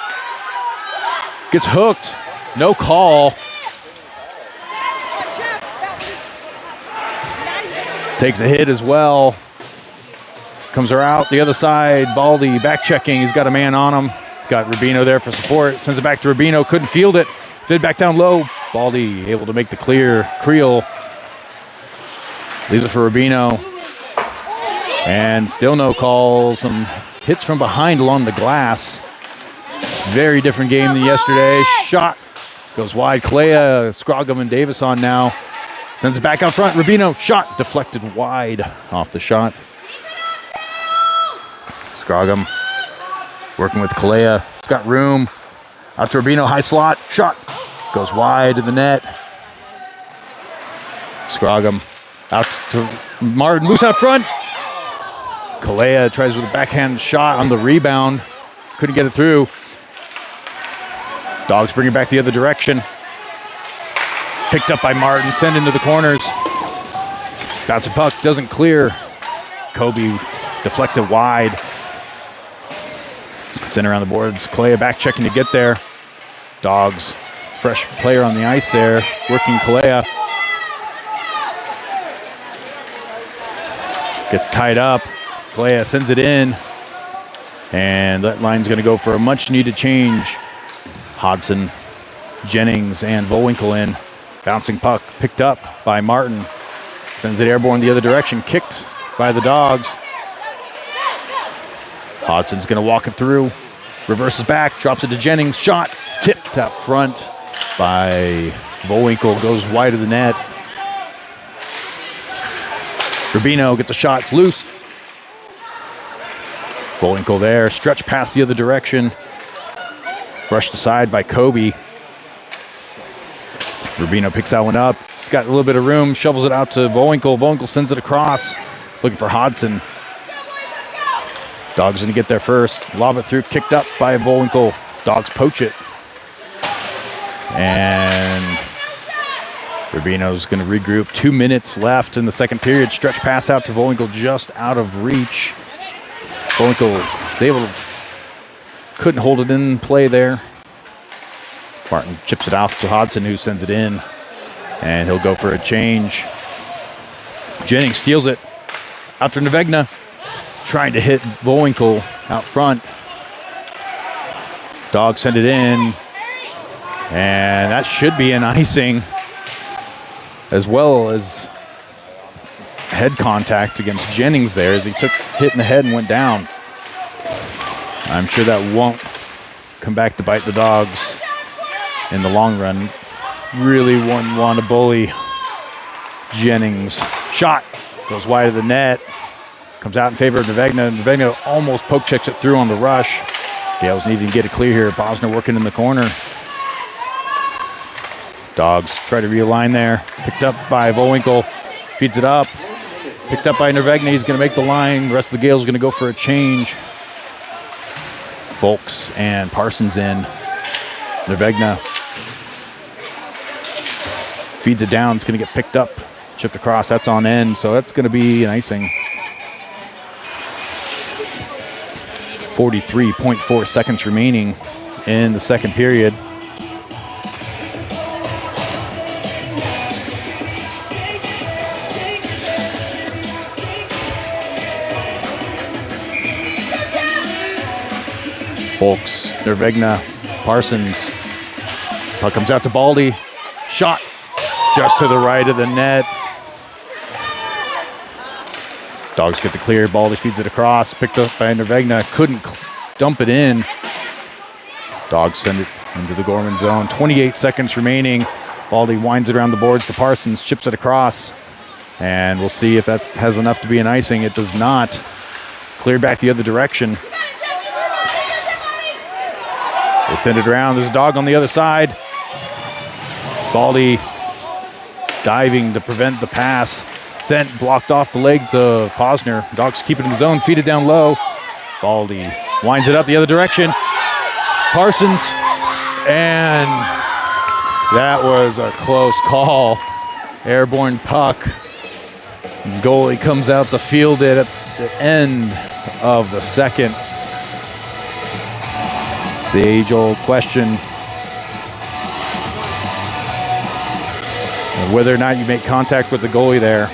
Gets hooked. No call. Takes a hit as well. Comes her out the other side. Baldy back checking. He's got a man on him. He's got Rubino there for support. Sends it back to Rubino. Couldn't field it. Fed back down low. Baldy able to make the clear. Creel leaves it for Rubino. And still no call. Some hits from behind along the glass. Very different game than yesterday. Shot goes wide. Kalea, Scroggum, and Davis on now. Sends it back out front. Rubino shot deflected wide off the shot. Scroggum working with Kalea. He's got room. Out to Rubino, high slot. Shot goes wide to the net. Scroggum out to Martin. Loose out front. Kalea tries with a backhand shot on the rebound. Couldn't get it through. Dawgs bring it back the other direction. Picked up by Martin. Sent into the corners. Bouncing puck. Doesn't clear. Kobe deflects it wide. Sent around the boards. Kalea back checking to get there. Dawgs. Fresh player on the ice there. Working Kalea. Gets tied up. Galea sends it in. And that line's going to go for a much-needed change. Hodson, Jennings, and Volwinkle in. Bouncing puck picked up by Martin. Sends it airborne the other direction. Kicked by the Dawgs. Hodson's going to walk it through. Reverses back. Drops it to Jennings. Shot. Tipped up front by Volwinkle. Goes wide of the net. Rubino gets a shot. It's loose. Volwinkle there. Stretch past the other direction. Brushed aside by Kobe. Rubino picks that one up. He's got a little bit of room. Shovels it out to Volwinkle. Volwinkle sends it across. Looking for Hodson. Dawgs going to get there first. Lob it through. Kicked up by Volwinkle. Dawgs poach it. And Rubino's going to regroup. 2 minutes left in the second period. Stretch pass out to Volwinkle just out of reach. Volwinkle couldn't hold it in play there. Martin chips it off to Hodson, who sends it in. And he'll go for a change. Jennings steals it. Out to Nevegna. Trying to hit Volwinkle out front. Dawgs send it in. And that should be an icing, as well as head contact against Jennings there, as he took hit in the head and went down. I'm sure that won't come back to bite the Dawgs in the long run. Really wouldn't want to bully Jennings. Shot goes wide of the net. Comes out in favor of Nevegna. Nevegna almost poke checks it through on the rush. Gales need to get it clear here. Bosner working in the corner. Dawgs try to realign there. Picked up by Volwinkle. Feeds it up. Picked up by Nevegna. He's going to make the line. The rest of the Gales going to go for a change. Folks and Parsons in. Nevegna feeds it down. It's going to get picked up. Chipped across. That's on end. So that's going to be an icing. 43.4 seconds remaining in the second period. Folks, Nevegna, Parsons. Puck comes out to Baldy. Shot just to the right of the net. Dawgs get the clear. Baldy feeds it across. Picked up by Nevegna. Couldn't dump it in. Dawgs send it into the Gorman zone. 28 seconds remaining. Baldy winds it around the boards to Parsons. Chips it across. And we'll see if that has enough to be an icing. It does not. Clear back the other direction. They send it around. There's a dog on the other side. Baldy diving to prevent the pass. Sent, blocked off the legs of Posner. Dawgs keep it in the zone, feed it down low. Baldy winds it up the other direction. Parsons, and that was a close call. Airborne puck. Goalie comes out to field it at the end of the second. The age-old question, whether or not you make contact with the goalie there.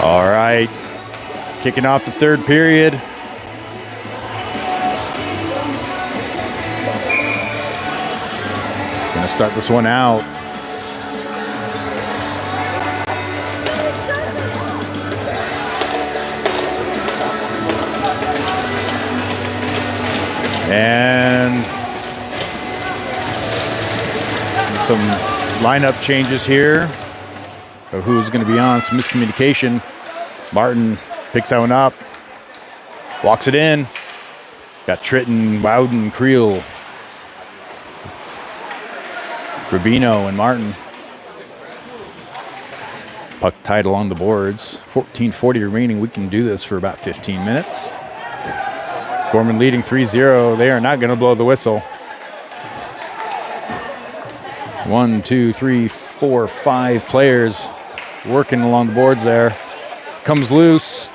All right, kicking off the third period. Gonna start this one out. And Some lineup changes here of who's going to be on. Some miscommunication. Martin picks that one up, walks it in. Got Tritton, Wowden, Creel, Rubino, and Martin. Puck tied along the boards. 14:40 remaining. We can do this for about 15 minutes. Gorman leading 3-0. They are not going to blow the whistle. 1, 2, 3, 4, 5 players working along the boards there. Comes loose.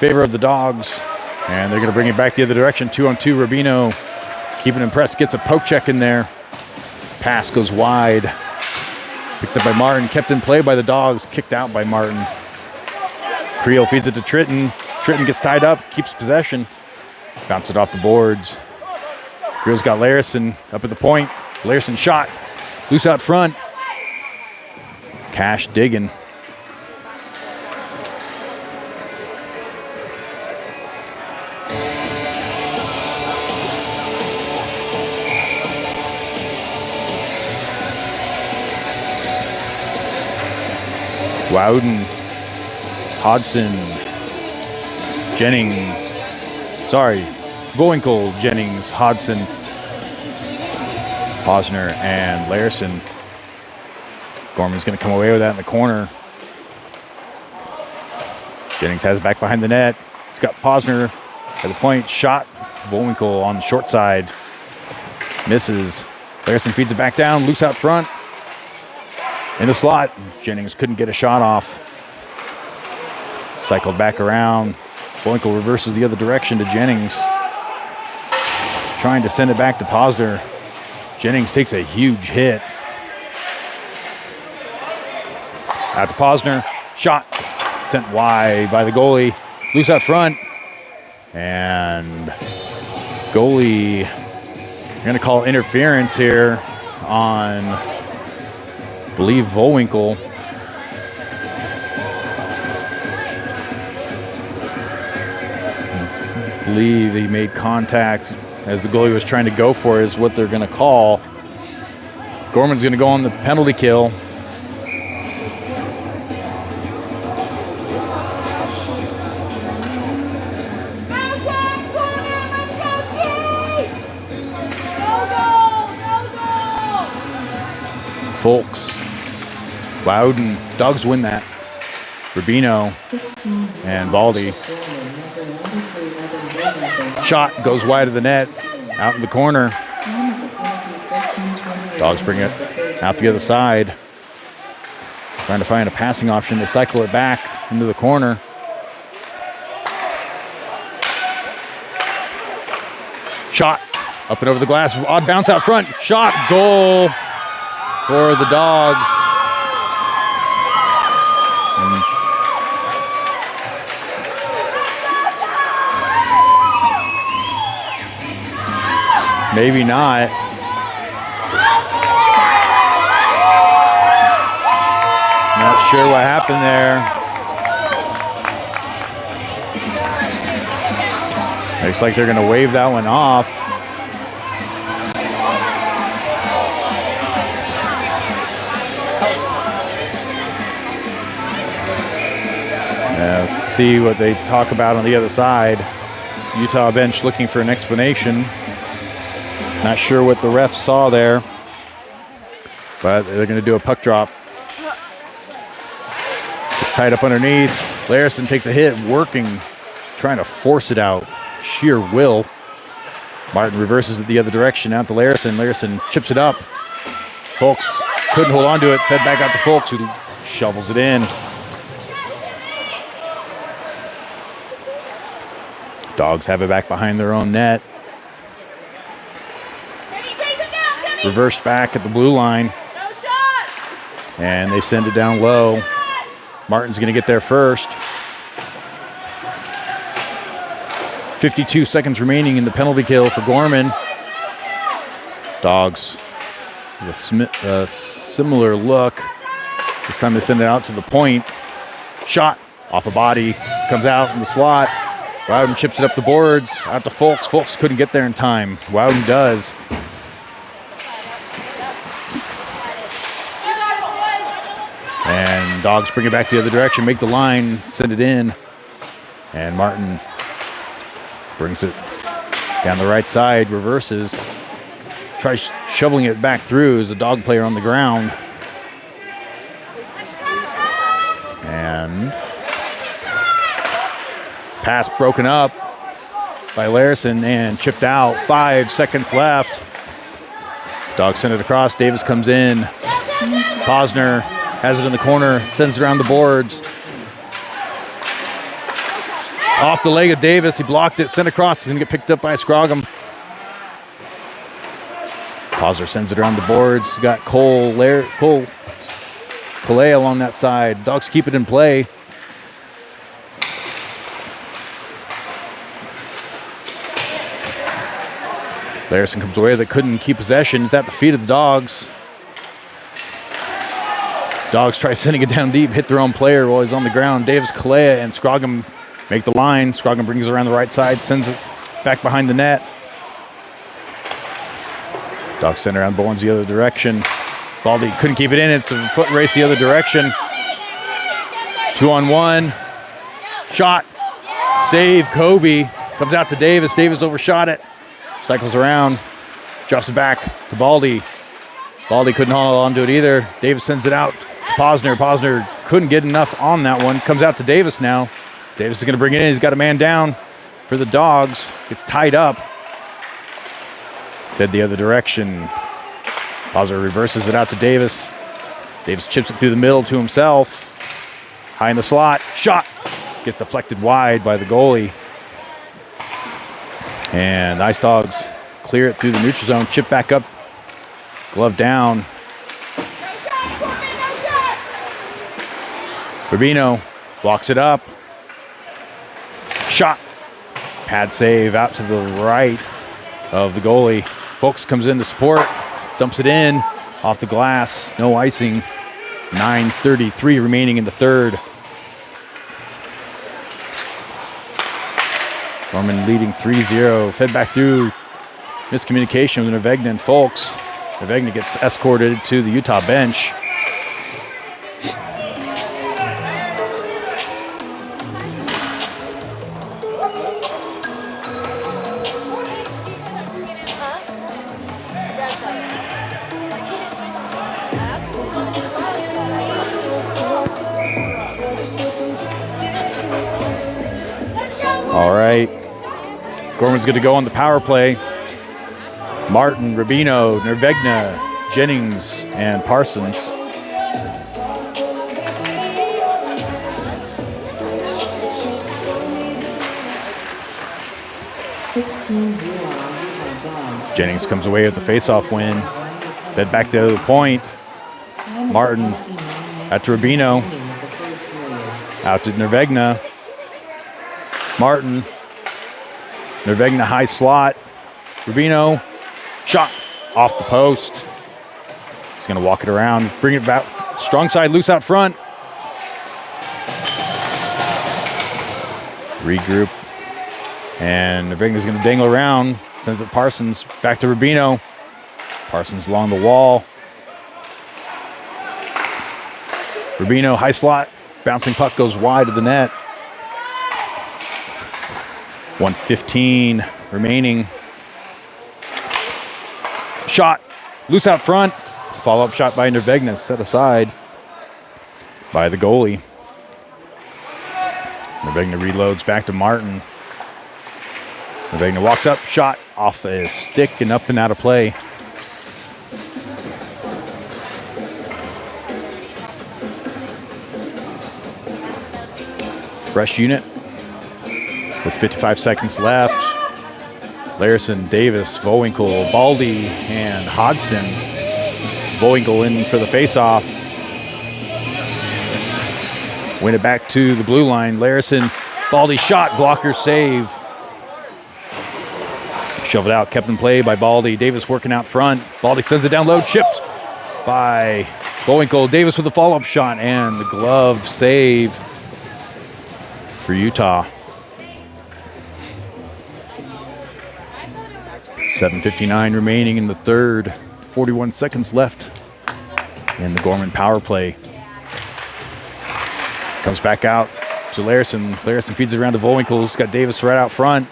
Favor of the Dawgs. And they're going to bring it back the other direction. 2-on-2, Rubino keeping him pressed. Gets a poke check in there. Pass goes wide. Picked up by Martin. Kept in play by the Dawgs. Kicked out by Martin. Creel feeds it to Tritton. Tritton gets tied up. Keeps possession. Bounce it off the boards. Creel's got Larison up at the point. Larison shot. Loose out front. Cash digging. Wowden, Hodson, Jennings, Voinkle, Jennings, Hodson, Posner, and Larison. Gorman's going to come away with that in the corner. Jennings has it back behind the net. He's got Posner at the point. Shot. Voinkle on the short side. Misses. Larison feeds it back down. Loose out front. In the slot. Jennings couldn't get a shot off. Cycled back around. Voinkle reverses the other direction to Jennings. Trying to send it back to Posner. Jennings takes a huge hit. Out to Posner. Shot. Sent wide by the goalie. Loose out front. And goalie, I'm going to call interference here on, I believe, Voinkle. I believe he made contact as the goalie was trying to go for it, is what they're going to call. Gorman's going to go on the penalty kill. Folks, Wowden, Dawgs win that. Rubino and Baldy. Shot goes wide of the net, out in the corner. Dawgs bring it out the other side. Trying to find a passing option. They cycle it back into the corner. Shot up and over the glass. Odd bounce out front. Shot, goal for the Dawgs. Maybe not. Not sure what happened there. Looks like they're going to wave that one off. Let's see what they talk about on the other side. Utah bench looking for an explanation. Not sure what the refs saw there, but they're going to do a puck drop. It's tied up underneath. Larison takes a hit, working, trying to force it out. Sheer will. Martin reverses it the other direction, out to Larison. Larison chips it up. Folks couldn't hold on to it. Fed back out to Folks, who shovels it in. Dawgs have it back behind their own net. Reversed back at the blue line. And they send it down low. Martin's going to get there first. 52 seconds remaining in the penalty kill for Gorman. Dawgs with a similar look. This time they send it out to the point. Shot off a body. Comes out in the slot. Wowden chips it up the boards. Out to Folks. Folks couldn't get there in time. Wowden does. And Dawgs bring it back the other direction, make the line, send it in. And Martin brings it down the right side, reverses. Tries shoveling it back through as a Dawg player on the ground. And pass broken up by Larison and chipped out. 5 seconds left. Dawgs send it across. Davis comes in. Posner has it in the corner, sends it around the boards. Off the leg of Davis. He blocked it, sent across. He's going to get picked up by Scroggum. Posner sends it around the boards. Got Collet along that side. Dawgs keep it in play. Larison comes away. They couldn't keep possession. It's at the feet of the Dawgs. Dawgs try sending it down deep, hit their own player while he's on the ground. Davis, Kalea, and Scroggum make the line. Scroggum brings it around the right side, sends it back behind the net. Dawgs send it around Bowens the other direction. Baldy couldn't keep it in. It's a foot race the other direction. 2-on-1. Shot. Save. Kobe. Comes out to Davis. Davis overshot it. Cycles around. Drops it back to Baldy. Baldy couldn't hold on to it either. Davis sends it out to Posner. Posner couldn't get enough on that one. Comes out to Davis now. Davis is going to bring it in. He's got a man down for the Dawgs. It's tied up. Fed the other direction. Posner reverses it out to Davis. Davis chips it through the middle to himself. High in the slot. Shot. Gets deflected wide by the goalie. And Ice Dogs clear it through the neutral zone. Chip back up. Glove down. Rubino walks it up. Shot. Pad save out to the right of the goalie. Folks comes in to support. Dumps it in. Off the glass. No icing. 9:33 remaining in the third. Gorman leading 3-0. Fed back through. Miscommunication with Nervegna and Folks. Nervegna gets escorted to the Utah bench. All right. Gorman's going to go on the power play. Martin, Rubino, Nervegna, Jennings, and Parsons. Jennings comes away with the face-off win. Fed back to the point. Martin out to Rubino. Out to Nervegna. Martin. Nervegna high slot. Rubino. Shot off the post. He's going to walk it around. Bring it back. Strong side, loose out front. Regroup. And Nervegna's going to dangle around. Sends it Parsons. Back to Rubino. Parsons along the wall. Rubino, high slot. Bouncing puck goes wide of the net. 1:15 remaining. Shot. Loose out front. Follow-up shot by Nervegna. Set aside by the goalie. Nervegna reloads back to Martin. Nervegna walks up. Shot off his stick and up and out of play. Fresh unit with 55 seconds left. Larison, Davis, Vowinkle, Baldy, and Hodgson. Vowinkle in for the faceoff. Win it back to the blue line. Larison, Baldy shot, blocker save. Shove it out, kept in play by Baldy. Davis working out front. Baldy sends it down low, chipped by Vowinkle. Davis with a follow-up shot and the glove save for Utah. 7:59 remaining in the third. 41 seconds left in the Gorman power play. Comes back out to Larison. Larison feeds it around to Volwinkle. He's got Davis right out front.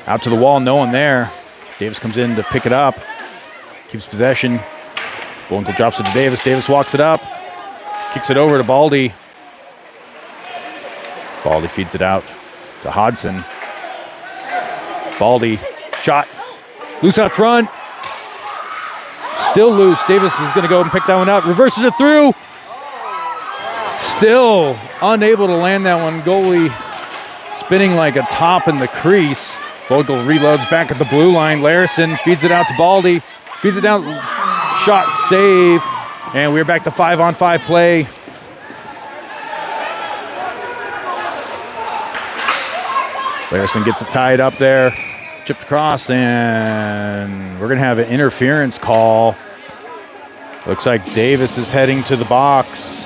Out to the wall, no one there. Davis comes in to pick it up. Keeps possession. Volwinkle drops it to Davis. Davis walks it up. Kicks it over to Baldy. Baldy feeds it out to Hodson. Baldy, shot. Loose out front. Still loose. Davis is going to go and pick that one up. Reverses it through. Still unable to land that one. Goalie spinning like a top in the crease. Vogel reloads back at the blue line. Larison feeds it out to Baldy. Feeds it down. Shot, save. And we're back to 5-on-5 play. Larison gets it tied up there. Chipped across, and we're going to have an interference call. Looks like Davis is heading to the box.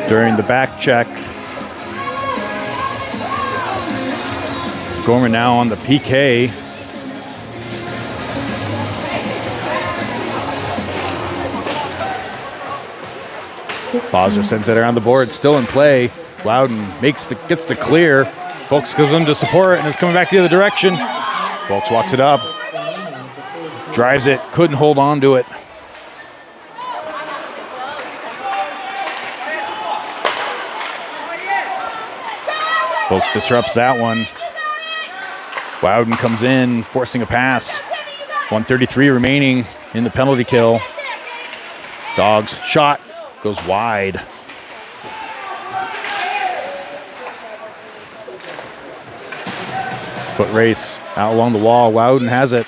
During the back check, Gorman now on the PK. Bosler sends it around the board, still in play. Loudon gets the clear. Folks goes in to support, and it's coming back the other direction. Folks walks it up, drives it, couldn't hold on to it. Folks disrupts that one. Loudon comes in, forcing a pass. 1:33 remaining in the penalty kill. Dawgs shot. Goes wide. Foot race out along the wall. Loudon has it.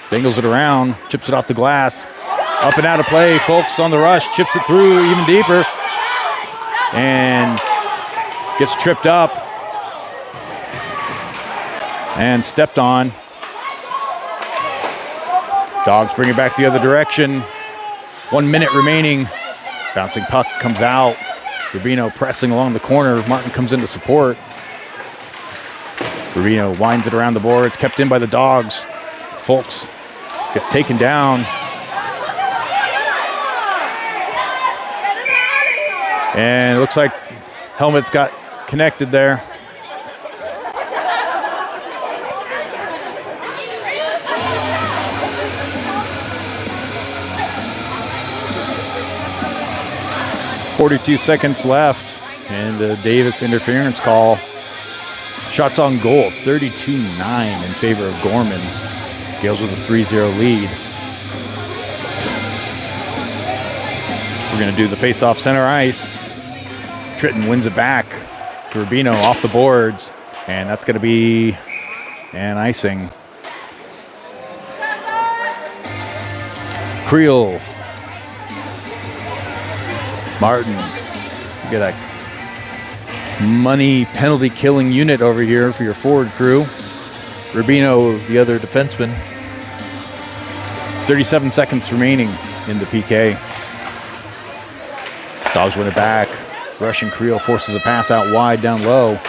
Dangles it around. Chips it off the glass. Up and out of play. Folks on the rush. Chips it through even deeper. And gets tripped up. And stepped on. Dawgs bring it back the other direction. 1 minute remaining. Bouncing puck comes out. Rubino pressing along the corner. Martin comes in to support. Rubino winds it around the boards. Kept in by the Dawgs. Folks gets taken down. And it looks like helmets got connected there. .42 seconds left, and the Davis interference call. Shots on goal, 32-9 in favor of Gorman. Gales with a 3-0 lead. We're going to do the face-off center ice. Tritton wins it back to Rubino off the boards, and that's going to be an icing. Creel. Martin, you get a money penalty killing unit over here for your forward crew. Rubino, the other defenseman. 37 seconds remaining in the PK. Dawgs win it back. Russian Creel forces a pass out wide down low.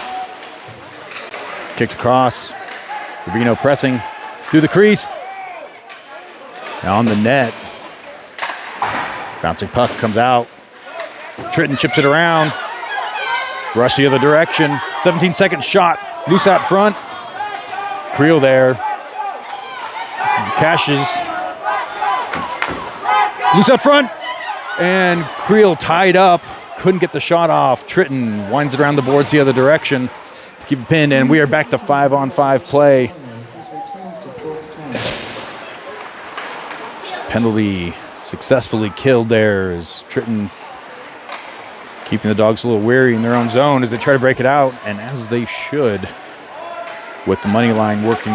Kicked across. Rubino pressing through the crease. Now on the net. Bouncing puck comes out. Tritton chips it around. Rush the other direction. 17-second shot. Loose out front. Creel there. Cashes. Loose out front. And Creel tied up. Couldn't get the shot off. Tritton winds it around the boards the other direction to keep it pinned. And we are back to 5-on-5 play. Penalty successfully killed there as Tritton keeping the Dawgs a little weary in their own zone as they try to break it out, and as they should, with the money line working.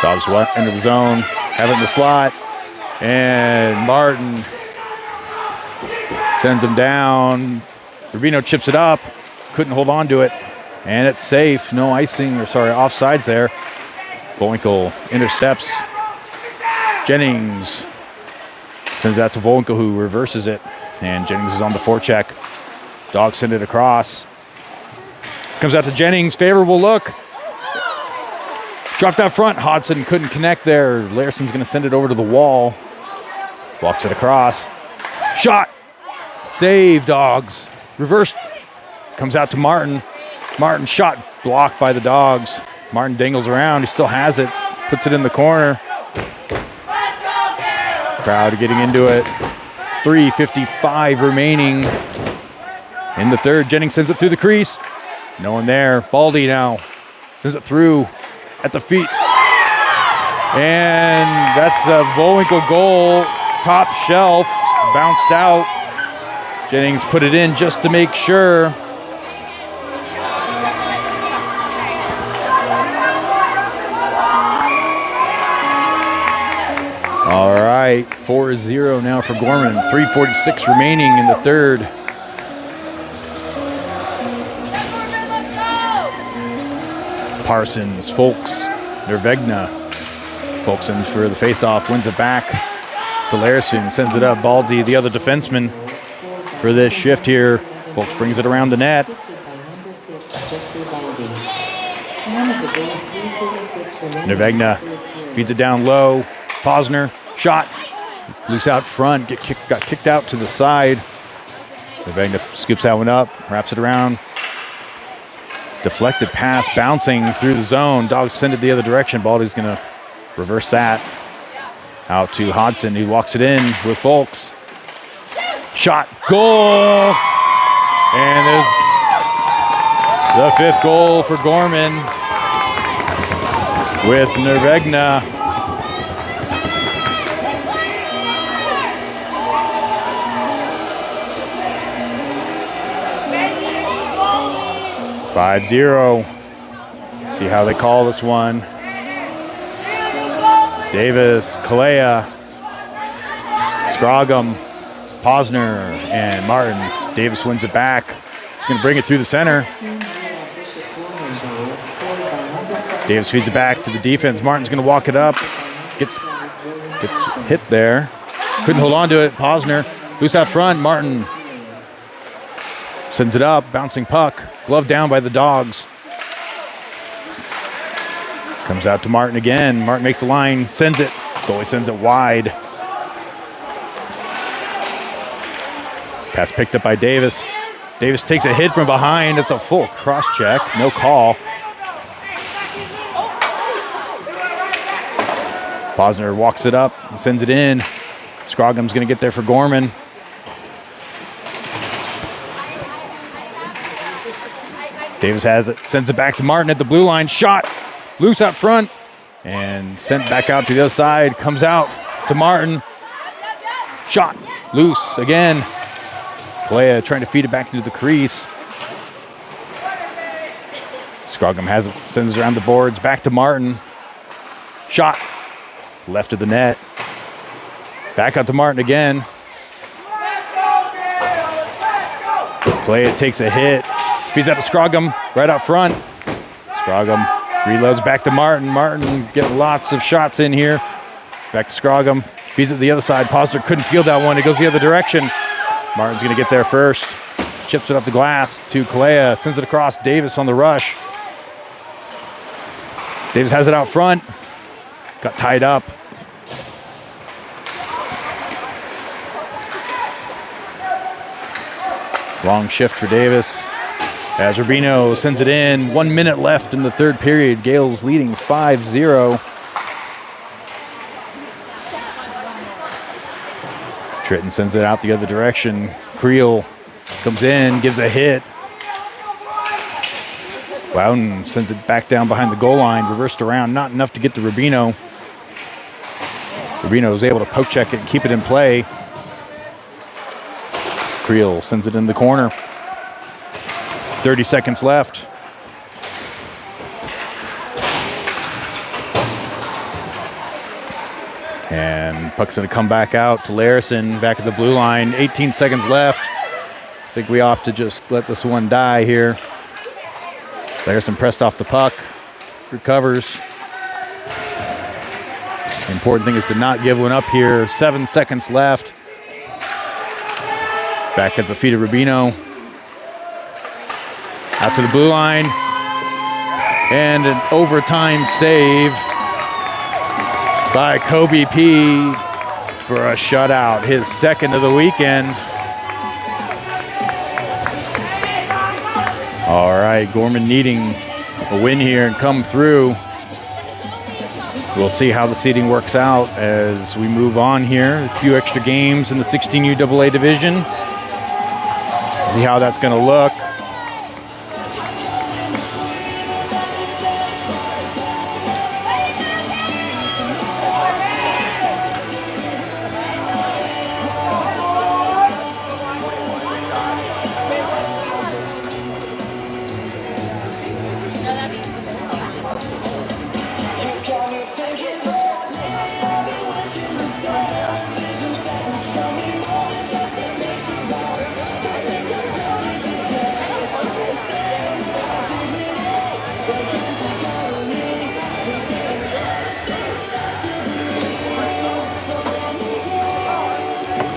Dawgs into the zone, have it in the slot, and Martin sends him down. Rubino chips it up, couldn't hold on to it, and it's safe. No icing, or sorry, offsides there. Volwinkle intercepts. Jennings sends that to Volwinkle, who reverses it. And Jennings is on the forecheck. Dawgs send it across. comes out to Jennings. Favorable look. Dropped out front. Hodson couldn't connect there. Larson's going to send it over to the wall. Walks it across. Shot. Save, Dawgs. Reverse. Comes out to Martin. Martin shot blocked by the Dawgs. Martin dangles around. He still has it. Puts it in the corner. Crowd getting into it. 3:55 remaining in the third. Jennings sends it through the crease. No one there. Baldy now sends it through at the feet. And that's a Volwinkle goal. Top shelf. Bounced out. Jennings put it in just to make sure. All right, 4-0 now for Gorman. 3:46 remaining in the third. Parsons, Folks, Nervegna. Folkson for the faceoff, wins it back to Larson, sends it up. Baldy, the other defenseman for this shift here. Folks brings it around the net. Nervegna feeds it down low. Posner, shot, loose out front, got kicked out to the side. Nervegna scoops that one up, wraps it around. Deflected pass, bouncing through the zone. Dawgs send it the other direction. Baldy's gonna reverse that. Out to Hodson, who walks it in with Folks. Shot, goal! And there's the fifth goal for Gorman with Nervegna. 5-0. See how they call this one. Davis, Kalea, Scroggum, Posner, and Martin. Davis wins it back. He's going to bring it through the center. Davis feeds it back to the defense. Martin's going to walk it up. Gets hit there. Couldn't hold on to it. Posner, loose out front. Martin sends it up. Bouncing puck. Glove down by the Dawgs. Comes out to Martin again. Martin makes the line. Sends it. Goalie sends it wide. Pass picked up by Davis. Davis takes a hit from behind. It's a full cross check. No call. Posner walks it up and sends it in. Scroggum's going to get there for Gorman. Davis has it, sends it back to Martin at the blue line. Shot, loose out front, and sent back out to the other side. Comes out to Martin. Shot, loose again. Kalea trying to feed it back into the crease. Scroggum has it, sends it around the boards. Back to Martin. Shot, left of the net. Back out to Martin again. Kalea takes a hit. Feeds out to Scroggum, right out front. Scroggum reloads back to Martin. Martin getting lots of shots in here. Back to Scroggum. Feeds it to the other side. Posner couldn't field that one. It goes the other direction. Martin's going to get there first. Chips it up the glass to Kalea. Sends it across. Davis on the rush. Davis has it out front. Got tied up. Long shift for Davis. As Rubino sends it in, 1 minute left in the third period. Gales leading 5-0. Tritton sends it out the other direction. Creel comes in, gives a hit. Loudon sends it back down behind the goal line, reversed around, not enough to get to Rubino. Rubino was able to poke check it and keep it in play. Creel sends it in the corner. 30 seconds left. And puck's going to come back out to Larson, back at the blue line. 18 seconds left. I think we ought to just let this one die here. Larson pressed off the puck, recovers. The important thing is to not give one up here. 7 seconds left. Back at the feet of Rubino. Out to the blue line. And an overtime save by Kobe P for a shutout, his second of the weekend. All right, Gorman needing a win here and come through. We'll see how the seeding works out as we move on here. A few extra games in the 16UAA division. See how that's going to look.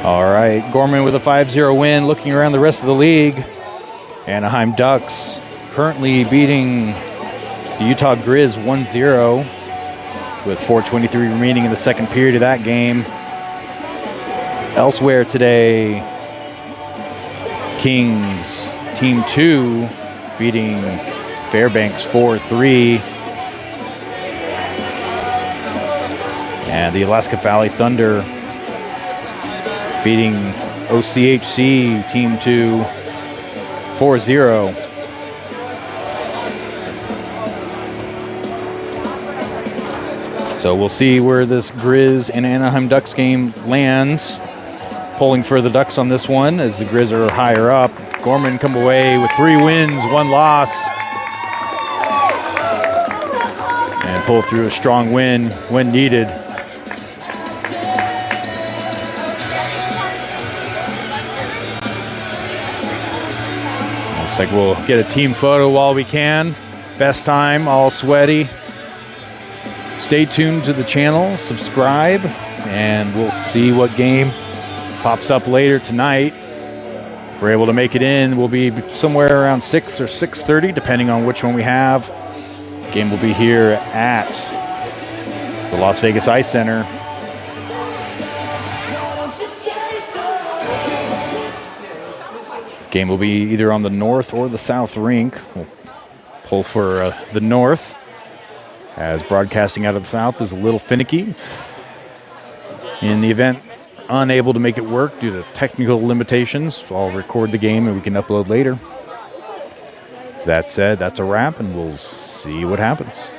All right, Gorman with a 5-0 win. Looking around the rest of the league, Anaheim Ducks currently beating the Utah Grizz 1-0 with 4:23 remaining in the second period of that game. Elsewhere today, Kings Team 2 beating Fairbanks 4-3. And the Alaska Valley Thunder beating OCHC Team 2 4-0. So we'll see where this Grizz and Anaheim Ducks game lands. Pulling for the Ducks on this one as the Grizz are higher up. Gorman come away with 3 wins, 1 loss. And pull through a strong win when needed. Looks like we'll get a team photo while we can. Best time, all sweaty. Stay tuned to the channel, subscribe, and we'll see what game pops up later tonight. If we're able to make it in, we'll be somewhere around 6 or 6:30, depending on which one we have. Game will be here at the Las Vegas Ice Center. Game will be either on the north or the south rink. We'll pull for the north, as broadcasting out of the south is a little finicky. In the event unable to make it work due to technical limitations, I'll record the game and we can upload later. That said, that's a wrap, and we'll see what happens.